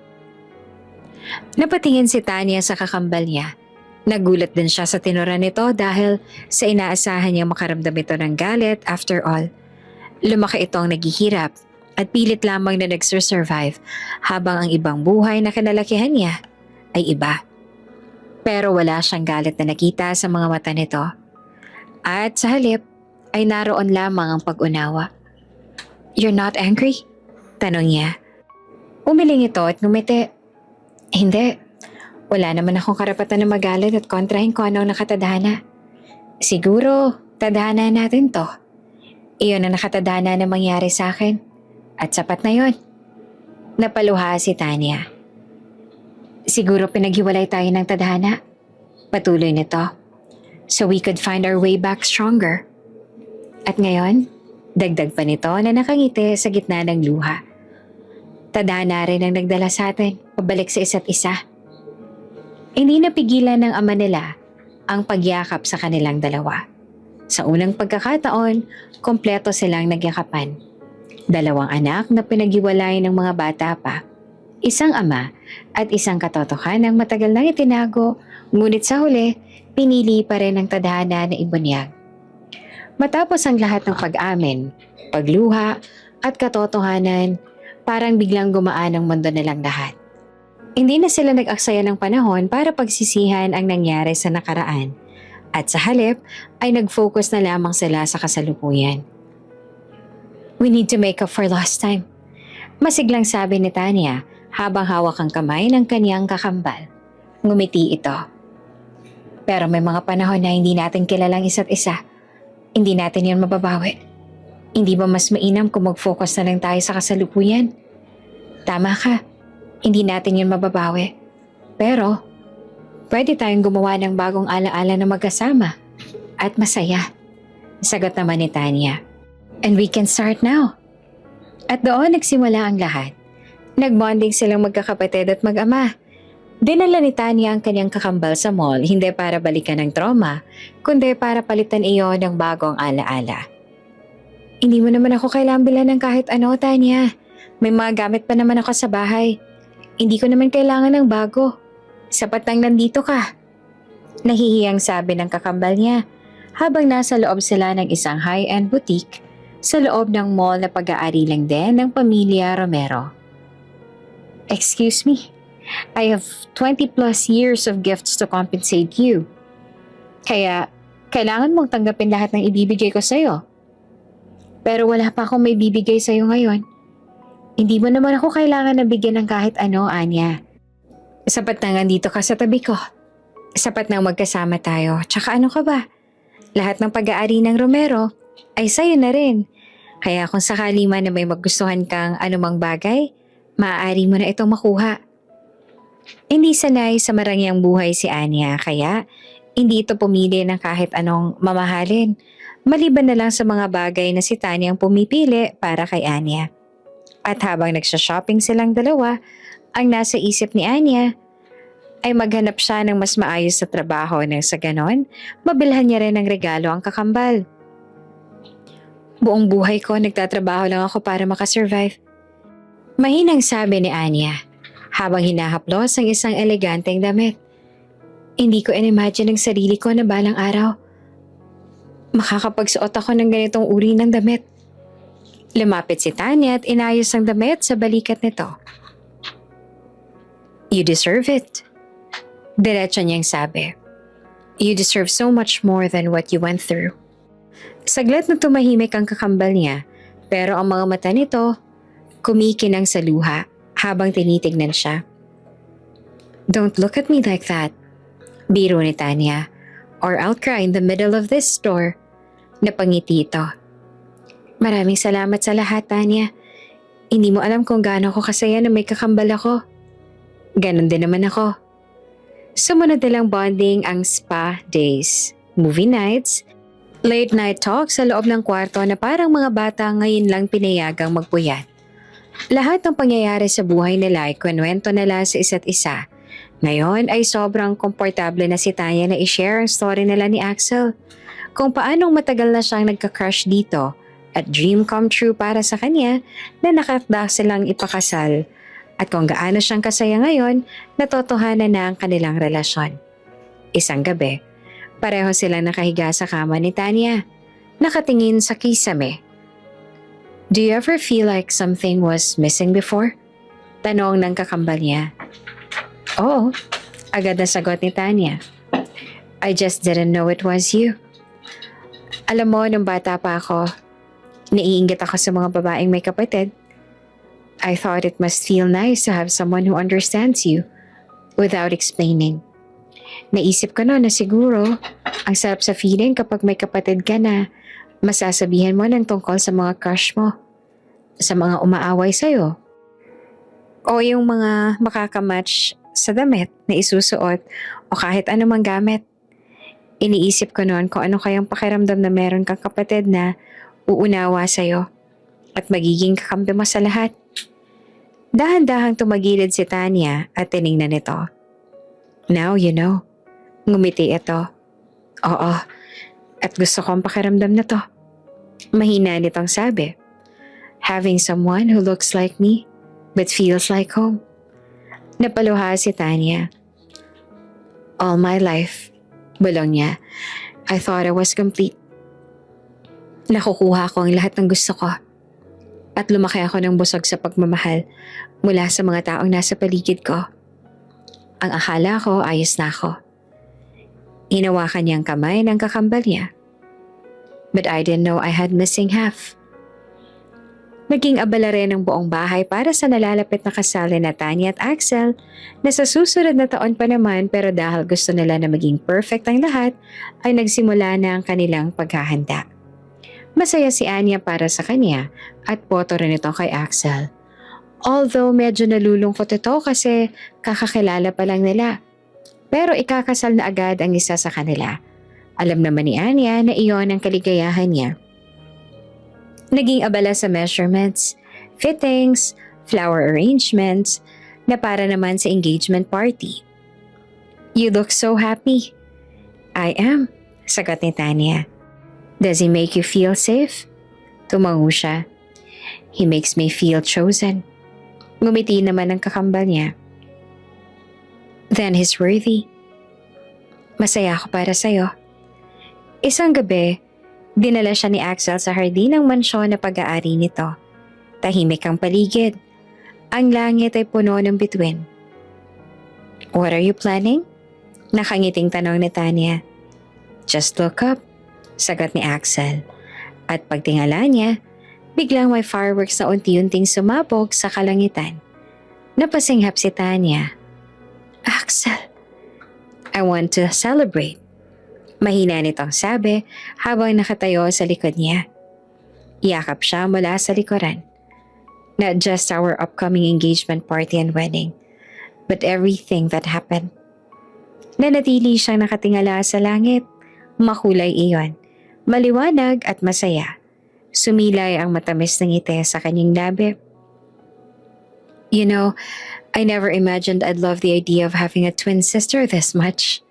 Napatingin si Tanya sa kakambal niya. Nagulat din siya sa tinura nito dahil sa inaasahan niyang makaramdam ito ng galit after all. Lumaki itong naghihirap at pilit lamang na nagsurvive habang ang ibang buhay na kinalakihan niya ay iba. Pero wala siyang galit na nakita sa mga mata nito. At sa halip, ay naroon lamang ang pag-unawa. You're not angry? Tanong niya. Umiling ito at ngumiti. Hindi. Wala naman akong karapatan na magalit at kontrahin ko anong nakatadhana. Siguro, tadhana natin to. Iyon ang nakatadhana na mangyari sa akin. At sapat na yon. Napaluha si Tanya. Siguro pinaghiwalay tayo ng tadhana. Patuloy nito. So we could find our way back stronger. At ngayon, dagdag pa nito na nakangiti sa gitna ng luha. Tadhana rin ang nagdala sa atin pabalik sa isa't isa. Hindi napigilan ng ama nila ang pagyakap sa kanilang dalawa. Sa unang pagkakataon, kompleto silang nagyakapan. 2 anak na pinaghiwalay ng mga bata pa. Isang ama at isang katotohanan ng matagal nang itinago Ngunit sa huli, pinili pa rin ng tadhana na ibunyag. Matapos ang lahat ng pag-amin, pagluha at katotohanan, parang biglang gumaan ang mundo nilang lahat. Hindi na sila nag-aksaya ng panahon para pagsisihan ang nangyari sa nakaraan at sa halip ay nag-focus na lamang sila sa kasalukuyan. We need to make up for lost time. Masiglang sabi ni Tanya habang hawak ang kamay ng kanyang kakambal. Ngumiti ito. Pero may mga panahon na hindi natin kilalang isa't isa. Hindi natin yon mababawi. Hindi ba mas mainam kung mag-focus na lang tayo sa kasalukuyan? Tama ka. Hindi natin yon mababawi. Pero, pwede tayong gumawa ng bagong alaala na magkasama. At masaya. Sagot naman ni Tanya. And we can start now. At doon nagsimula ang lahat. Nagbonding silang magkakapatid at mag-ama. Dinala ni Tanya ang kanyang kakambal sa mall hindi para balikan ng trauma, kundi para palitan iyon ng bagong alaala. Hindi mo naman ako kailangan bilan ng kahit ano, Tanya. May mga gamit pa naman ako sa bahay. Hindi ko naman kailangan ng bago. Sapat lang nandito ka. Nahihiyang sabi ng kakambal niya habang nasa loob sila ng isang high-end boutique sa loob ng mall na pag-aari lang din ng pamilya Romero. Excuse me. I have 20 plus years of gifts to compensate you. Kaya, kailangan mong tanggapin lahat ng ibibigay ko sa'yo. Pero wala pa akong may bibigay sa'yo ngayon. Hindi mo naman ako kailangan na bigyan ng kahit ano, Anya. Sapat na dito ka sa tabi ko. Sapat na magkasama tayo. Tsaka ano ka ba? Lahat ng pag-aari ng Romero ay sa'yo na rin. Kaya kung sakali man na may magustuhan kang anumang bagay, maaari mo na itong makuha. Hindi sanay sa marangyang buhay si Anya kaya hindi ito pumili ng kahit anong mamahalin. Maliban na lang sa mga bagay na si Tanya ang pumipili para kay Anya. At habang nagsha-shopping silang dalawa, ang nasa isip ni Anya ay maghanap siya ng mas maayos na trabaho nang sa ganon, mabilhan niya rin ng regalo ang kakambal. Buong buhay ko nagtatrabaho lang ako para makasurvive. Mahinang sabi ni Anya habang hinahaplos ang isang eleganteng damit. Hindi ko in-imagine ang sarili ko na balang araw makakapagsuot ako ng ganitong uri ng damit. Lumapit si Tanya at inayos ang damit sa balikat nito. You deserve it. Diretso niyang sabi. You deserve so much more than what you went through. Saglit na tumahimik ang kakambal niya, pero ang mga mata nito kumikinang sa luha habang tinitignan siya. Don't look at me like that, biro ni Tanya, or I'll cry in the middle of this store. Napangiti ito. Maraming salamat sa lahat, Tanya. Hindi mo alam kung gaano ako kasaya na may kakambal ako. Ganon din naman ako. Sumunod nilang bonding ang spa days, movie nights, late night talks sa loob ng kwarto na parang mga bata ngayon lang pinayagang magpuyat. Lahat ng pangyayari sa buhay nila ay kwenwento nila sa isa't isa. Ngayon ay sobrang komportable na si Tanya na i-share ang story nila ni Axel. Kung paanong matagal na siyang nagka-crush dito at dream come true para sa kanya na nakatda silang ipakasal. At kung gaano siyang kasaya ngayon, natotohanan na ang kanilang relasyon. Isang gabi, pareho silang nakahiga sa kama ni Tanya, nakatingin sa kisame. Do you ever feel like something was missing before? Tanong ng kakambal niya. Oo, agad na sagot ni Tanya. I just didn't know it was you. Alam mo, nung bata pa ako, naiinggit ako sa mga babaeng may kapatid. I thought it must feel nice to have someone who understands you without explaining. Naisip ko noon na siguro, ang sarap sa feeling kapag may kapatid ka na masasabihan mo ng tungkol sa mga crush mo, sa mga umaaway sa'yo, o yung mga makakamatch sa damit na isusuot o kahit anumang gamit. Iniisip ko noon kung ano kayang pakiramdam na meron kang kapatid na uunawa sa'yo at magiging kakampi mo sa lahat. Dahan-dahang tumagilid si Tanya at tiningnan ito. Now you know. Ngumiti ito. Oo, at gusto ko ang pakiramdam na to. Mahina nitong sabi. Having someone who looks like me but feels like home. Napaluha si Tanya. All my life, bulong niya, I thought I was complete. Nakukuha ko ang lahat ng gusto ko. At lumaki ako ng busog sa pagmamahal mula sa mga taong nasa paligid ko. Ang akala ko ayos na ako. Hinawakan niyang kamay ng kakambal niya. But I didn't know I had missing half. Naging abala rin ang buong bahay para sa nalalapit na kasal na Tanya at Axel na sa susunod na taon pa naman, pero dahil gusto nila na maging perfect ang lahat ay nagsimula na ang kanilang paghahanda. Masaya si Anya para sa kanya at boto rin ito kay Axel. Although medyo nalulungkot ito kasi kakakilala pa lang nila. Pero ikakasal na agad ang isa sa kanila. Alam naman ni Anya na iyon ang kaligayahan niya. Naging abala sa measurements, fittings, flower arrangements na para naman sa engagement party. You look so happy. I am, sagot ni Tanya. Does he make you feel safe? Tumango siya. He makes me feel chosen. Ngumiti naman ang kakambal niya. Then he's worthy. Masaya ako para sa'yo. Isang gabi, dinala siya ni Axel sa hardin ng mansyon na pag-aari nito. Tahimik ang paligid. Ang langit ay puno ng bituin. What are you planning? Nakangiting tanong ni Tanya. Just look up, sagot ni Axel. At pagtingala niya, biglang may fireworks na unti-unting sumabog sa kalangitan. Napasinghap si Tanya. Axel, I want to celebrate. Mahina nitong sabi habang nakatayo sa likod niya. Yakap siya mula sa likuran. Not just our upcoming engagement party and wedding, but everything that happened. Nanatili siyang nakatingala sa langit. Makulay iyon. Maliwanag at masaya. Sumilay ang matamis ng ngiti sa kanyang labi. You know, I never imagined I'd love the idea of having a twin sister this much.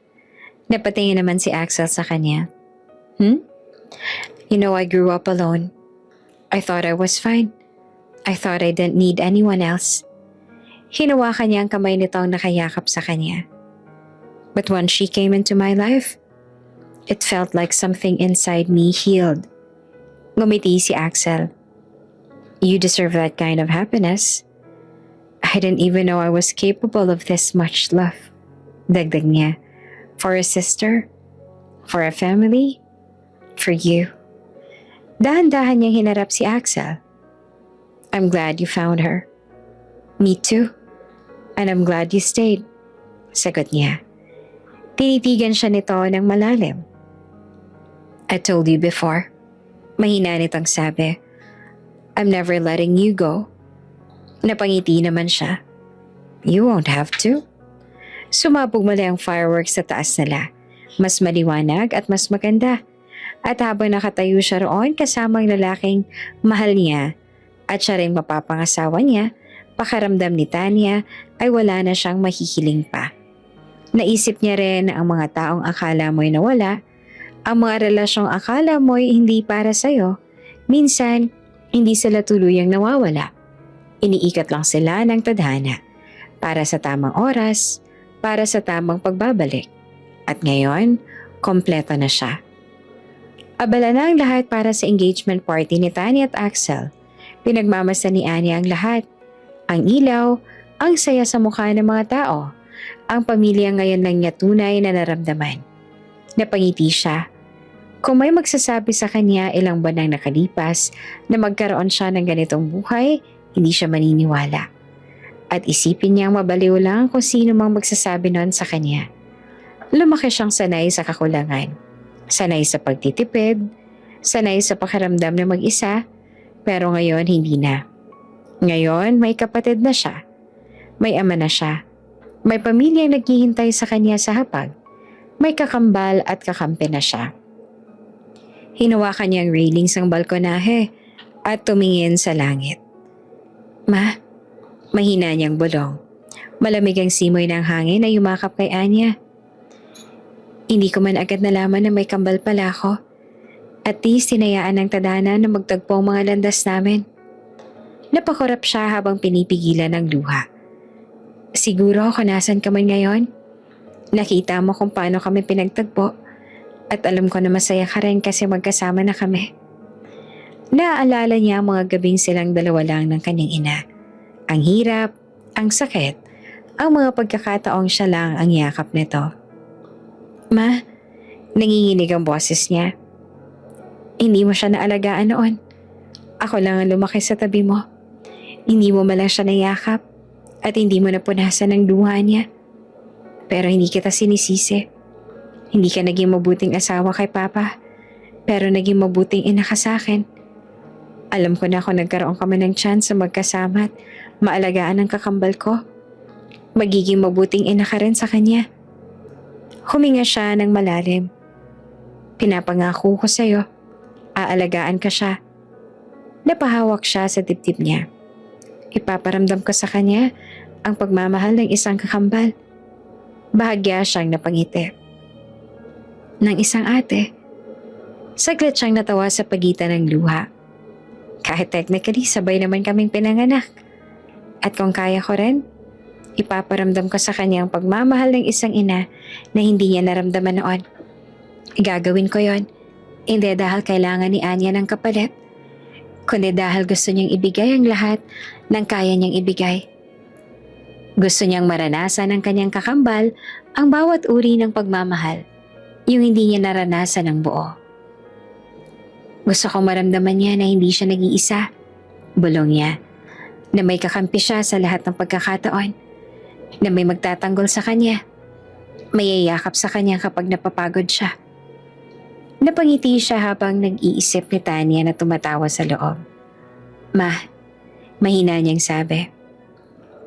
Napatingin naman si Axel sa kanya. You know, I grew up alone. I thought I was fine. I thought I didn't need anyone else. Hinawakan niya ang kamay nitong nakayakap sa kanya. But when she came into my life, it felt like something inside me healed. Ngumiti si Axel. You deserve that kind of happiness. I didn't even know I was capable of this much love. Dagdag niya. For a sister, for a family, for you. Dahan-dahan niyang hinarap si Axel. I'm glad you found her. Me too. And I'm glad you stayed. Sagot niya. Tinitigan siya nito ng malalim. I told you before. Mahina nitong sabi. I'm never letting you go. Napangiti naman siya. You won't have to. Sumabog muli ang fireworks sa taas nila. Mas maliwanag at mas maganda. At habang nakatayo siya roon kasama ang lalaking mahal niya at siya rin mapapangasawa niya, pakaramdam ni Tanya ay wala na siyang mahihiling pa. Naisip niya rin ang mga taong akala mo'y nawala, ang mga relasyong akala mo'y hindi para sa'yo. Minsan, hindi sila tuluyang nawawala. Iniikat lang sila ng tadhana para sa tamang oras, para sa tamang pagbabalik. At ngayon, kompleto na siya. Abala na ang lahat para sa engagement party ni Tanya at Axel. Pinagmamasa ni Anya ang lahat. Ang ilaw, ang saya sa mukha ng mga tao. Ang pamilya ngayon lang niya tunay na naramdaman. Napangiti siya. Kung may magsasabi sa kanya ilang buwan nang nakalipas na magkaroon siya ng ganitong buhay, hindi siya maniniwala. At isipin niyang mabaliw lang kung sino mang magsasabi noon sa kanya. Lumaki siyang sanay sa kakulangan. Sanay sa pagtitipid, sanay sa pakiramdam na mag-isa, pero ngayon hindi na. Ngayon may kapatid na siya. May ama na siya. May pamilyang naghihintay sa kanya sa hapag. May kakambal at kakampi na siya. Hinawakan niya ang railings ng balkonahe at tumingin sa langit. Ma, mahina niyang bulong. Malamig ang simoy ng hangin na yumakap kay Anya. Hindi ko man agad nalaman na may kambal pala ako. At least hinayaan ng tadhana na magtagpo ang mga landas namin. Napakurap siya habang pinipigilan ng luha. Siguro kung nasan ka man ngayon, Nakita mo kung paano kami pinagtagpo at alam ko na masaya ka rin kasi magkasama na kami. Naaalala niya ang mga gabing silang dalawa lang ng kanyang ina. Ang hirap, ang sakit, ang mga pagkakataong siya lang ang yakap nito. Ma, nanginginig ang boses niya. Hindi mo siya naalagaan noon. Ako lang ang lumaki sa tabi mo. Hindi mo malang siya nayakap at hindi mo napunasan ang luha niya. Pero hindi kita sinisisi. Hindi ka naging mabuting asawa kay Papa, pero naging mabuting ina ka sa akin. Alam ko na kung nagkaroon ka man ng chance sa magkasama at maalagaan ang kakambal ko. Magiging mabuting ina ka rin sa kanya. Huminga siya ng malalim. Pinapangako ko sa'yo, aalagaan ka siya. Napahawak siya sa dibdib niya. Ipaparamdam ko sa kanya ang pagmamahal ng isang kakambal. Bahagya siyang napangiti. Ng isang ate. Saglit siyang natawa sa pagitan ng luha. Kahit technically sabay naman kaming pinanganak. At kung kaya ko rin, ipaparamdam ko sa kanya ang pagmamahal ng isang ina na hindi niya naramdaman noon. Gagawin ko yon, hindi dahil kailangan ni Anya ng kapalit, kundi dahil gusto niyang ibigay ang lahat ng kaya niyang ibigay. Gusto niyang maranasan ng kanyang kakambal ang bawat uri ng pagmamahal, yung hindi niya naranasan ng buo. Gusto kong maramdaman niya na hindi siya nag-iisa, bulong niya, na may kakampi siya sa lahat ng pagkakataon, na may magtatanggol sa kanya, may yayakap sa kanya kapag napapagod siya. Napangiti siya habang nag-iisip ni Tanya na tumatawa sa loob. Ma, mahina niyang sabi.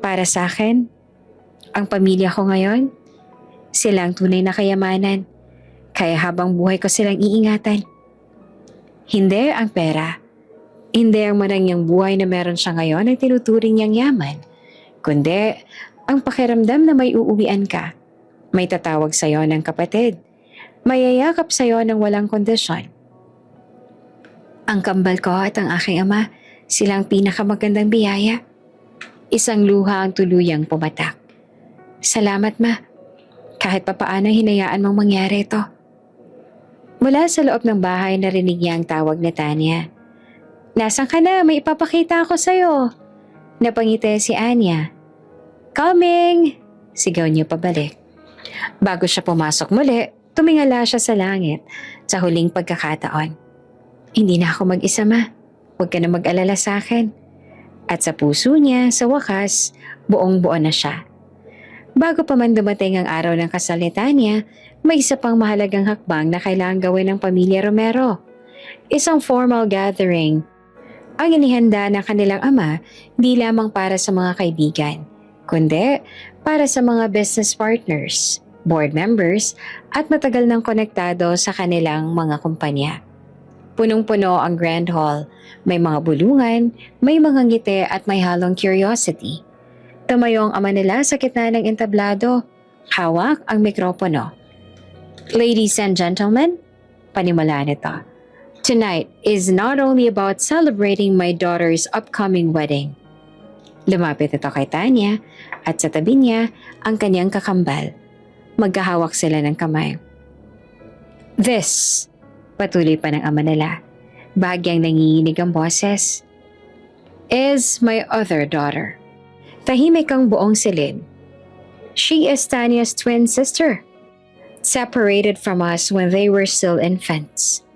Para sa akin, ang pamilya ko ngayon, sila ang tunay na kayamanan, kaya habang buhay ko silang iingatan. Hindi ang pera, hindi ang marangyang buhay na meron siya ngayon ang tinuturing niyang yaman, kundi ang pakiramdam na may uuwian ka, may tatawag sa'yo ng kapatid, may yayakap sa'yo ng walang kondisyon. Ang kambal ko at ang aking ama, silang pinakamagandang biyaya. Isang luha ang tuluyang pumatak. Salamat, Ma. Kahit papaano hinayaan mong mangyari ito. Mula sa loob ng bahay narinig niya ang tawag ni Tanya. Nasaan ka na? May ipapakita ako sa'yo. Napangiti si Anya. Coming! Sigaw niya pabalik. Bago siya pumasok muli, tumingala siya sa langit sa huling pagkakataon. Hindi na ako mag-isa, Ma. Huwag ka na mag-alala sa akin. At sa puso niya, sa wakas, buong-buo na siya. Bago pa man dumating ang araw ng kasal ni Tanya, may isa pang mahalagang hakbang na kailangang gawin ng pamilya Romero. Isang formal gathering. Ang inihanda ng kanilang ama, di lamang para sa mga kaibigan, kundi para sa mga business partners, board members, at matagal nang konektado sa kanilang mga kumpanya. Punong-puno ang Grand Hall. May mga bulungan, may mga ngiti at may halong curiosity. Tumayo ang ama nila sa gitna ng entablado. Hawak ang mikropono. Ladies and gentlemen, panimula nito. Tonight is not only about celebrating my daughter's upcoming wedding. Lumapit ito kay Tanya at sa tabi niya ang kanyang kakambal. Magkahawak sila ng kamay. This, patuloy pa ng ama nila, bahagyang nanginginig ang boses, is my other daughter. Tahimik ang buong silid. She is Tanya's twin sister, separated from us when they were still infants.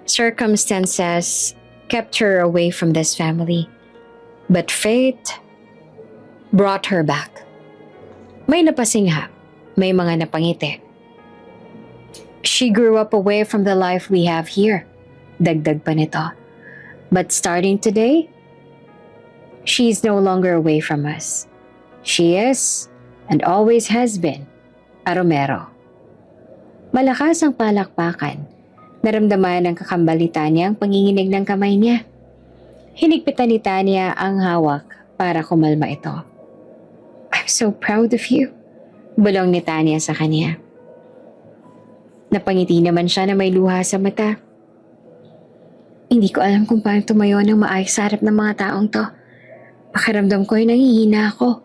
Circumstances kept her away from this family, but fate brought her back. May napasingha, may mga napangiti. She grew up away from the life we have here, dagdag pa nito. But starting today, she's no longer away from us. She is, and always has been, a Romero. Malakas ang palakpakan. Naramdaman ng kakambal ni Tanya ang panginginig ng kamay niya. Hinigpitan ni Tanya ang hawak para kumalma ito. I'm so proud of you, bulong ni Tanya sa kanya. Napangiti naman siya na may luha sa mata. Hindi ko alam kung paano tumayo ng maayos sa harap ng mga taong to. Pakiramdam ko ay nangihina ako.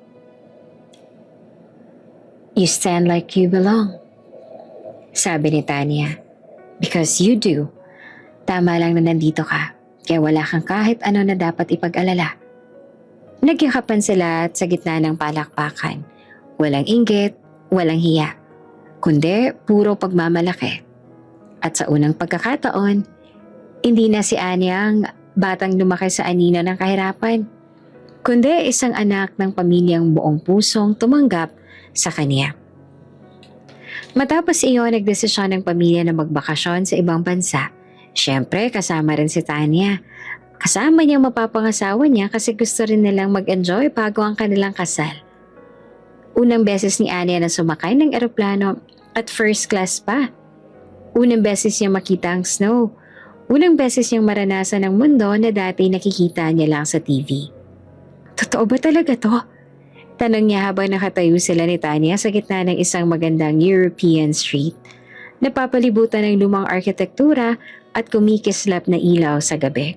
You stand like you belong. Sabi ni Tanya. Because you do. Tama lang na nandito ka. Kaya wala kang kahit ano na dapat ipag-alala. Nagyakapan sila at sa gitna ng palakpakan. Walang inggit, walang hiya. Kundi puro pagmamalaki. At sa unang pagkakataon, hindi na si Anya ang batang lumaki sa anino ng kahirapan. Kundi isang anak ng pamilyang buong pusong tumanggap sa kanya. Matapos iyon, nagdesisyon ng pamilya na magbakasyon sa ibang bansa. Siyempre, kasama rin si Tanya. Kasama niyang mapapangasawa niya kasi gusto rin nilang mag-enjoy bago ang kanilang kasal. Unang beses ni Anya na sumakay ng eroplano at first class pa. Unang beses niya makita ang snow. Unang beses niyang maranasan ang mundo na dati nakikita niya lang sa TV. Totoo ba talaga to? Tanong niya habang nakatayo sila ni Tanya sa gitna ng isang magandang European street. Napapalibutan ng lumang arkitektura at kumikislap na ilaw sa gabi.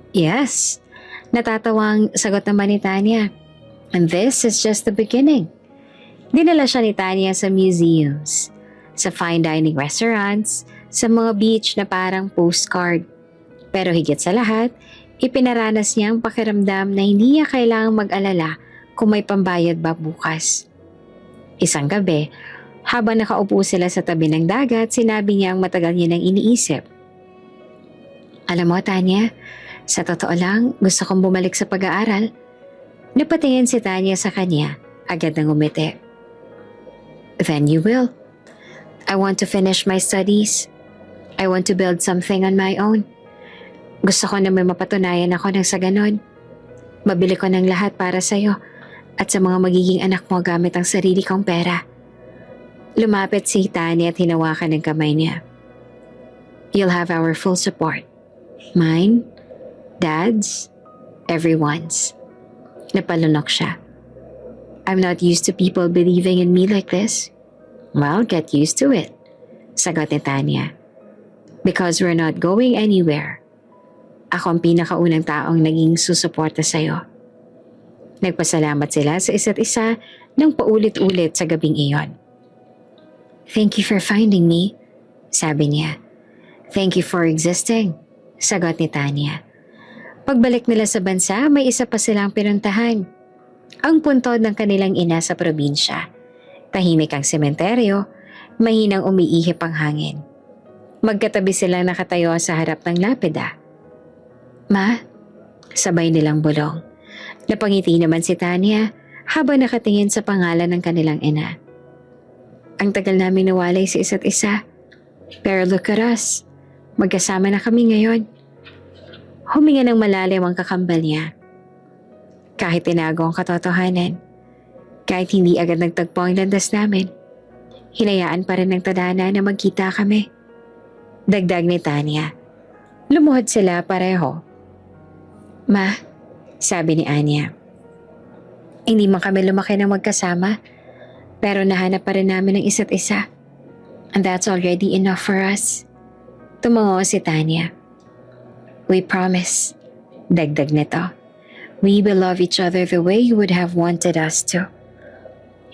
Yes, natatawang sagot naman ni Tanya. And this is just the beginning. Dinala siya ni Tanya sa museums, sa fine dining restaurants, sa mga beach na parang postcard. Pero higit sa lahat, ipinaranas niya ang pakiramdam na hindi niya kailangang mag-alala kung may pambayad ba bukas. Isang gabi, habang nakaupo sila sa tabi ng dagat, sinabi niya ang matagal niya nang iniisip. Alam mo, Tanya, sa totoo lang, gusto kong bumalik sa pag-aaral. Napatingin si Tanya sa kanya, agad nang umiti. Then you will. I want to finish my studies. I want to build something on my own. Gusto ko na may mapatunayan ako nang sa ganon. Mabili ko ng lahat para sa'yo at sa mga magiging anak mo gamit ang sarili kong pera. Lumapit si Tanya at hinawakan ng kamay niya. You'll have our full support. Mine, Dad's, everyone's. Napalunok siya. I'm not used to people believing in me like this. Well, get used to it. Sagot ni Tanya. Because we're not going anywhere. Ako ang pinakaunang taong naging susuporta sa'yo. Nagpasalamat sila sa isa't isa ng paulit-ulit sa gabing iyon. Thank you for finding me, sabi niya. Thank you for existing, sagot ni Tanya. Pagbalik nila sa bansa, may isa pa silang pinuntahan. Ang puntod ng kanilang ina sa probinsya. Tahimik ang sementeryo, mahinang umiihip ang hangin. Magkatabi silang nakatayo sa harap ng lapida. Ma, sabay nilang bulong. Napangiti naman si Tanya habang nakatingin sa pangalan ng kanilang ina. Ang tagal namin nawalay sa isa't isa. Pero look at us. Magkasama na kami ngayon. Huminga ng malalim ang kakambal niya. Kahit tinago ang katotohanan, kahit hindi agad nagtagpo ang landas namin, hinayaan pa rin ng tadhana na magkita kami. Dagdag ni Tanya. Lumuhod sila pareho. Ma, sabi ni Anya. Hindi man kami lumaki ng magkasama, pero nahanap pa rin namin ang isa't isa. And that's already enough for us. Tumango si Tanya. We promise, dagdag nito. We will love each other the way you would have wanted us to.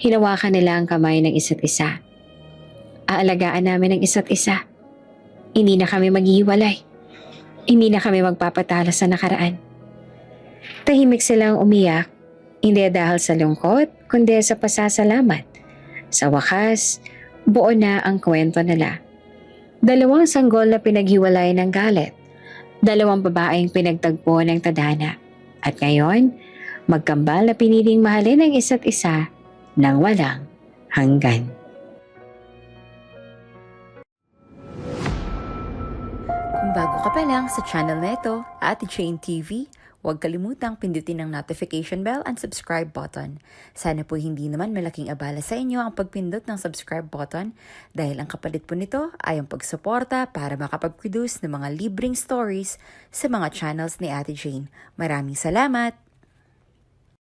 Hinawakan nila ang kamay ng isa't isa. Aalagaan namin ang isa't isa. Hindi na kami maghihiwalay. Hindi na kami magpapatalo sa nakaraan. Tahimik silang umiyak, hindi dahil sa lungkot, kundi sa pasasalamat. Sa wakas, buo na ang kwento nila. Dalawang sanggol na pinaghiwalay ng galit. Dalawang babaeng pinagtagpo ng tadhana. At ngayon, magkambal na piniling mahalin ang isa't isa nang walang hanggan. Kung bago ka pa lang sa channel na ito, Ate Jane TV, huwag kalimutang pindutin ang notification bell and subscribe button. Sana po hindi naman malaking abala sa inyo ang pagpindot ng subscribe button dahil ang kapalit po nito ay ang pagsuporta para makapag-produce ng mga libreng stories sa mga channels ni Ate Jane. Maraming salamat!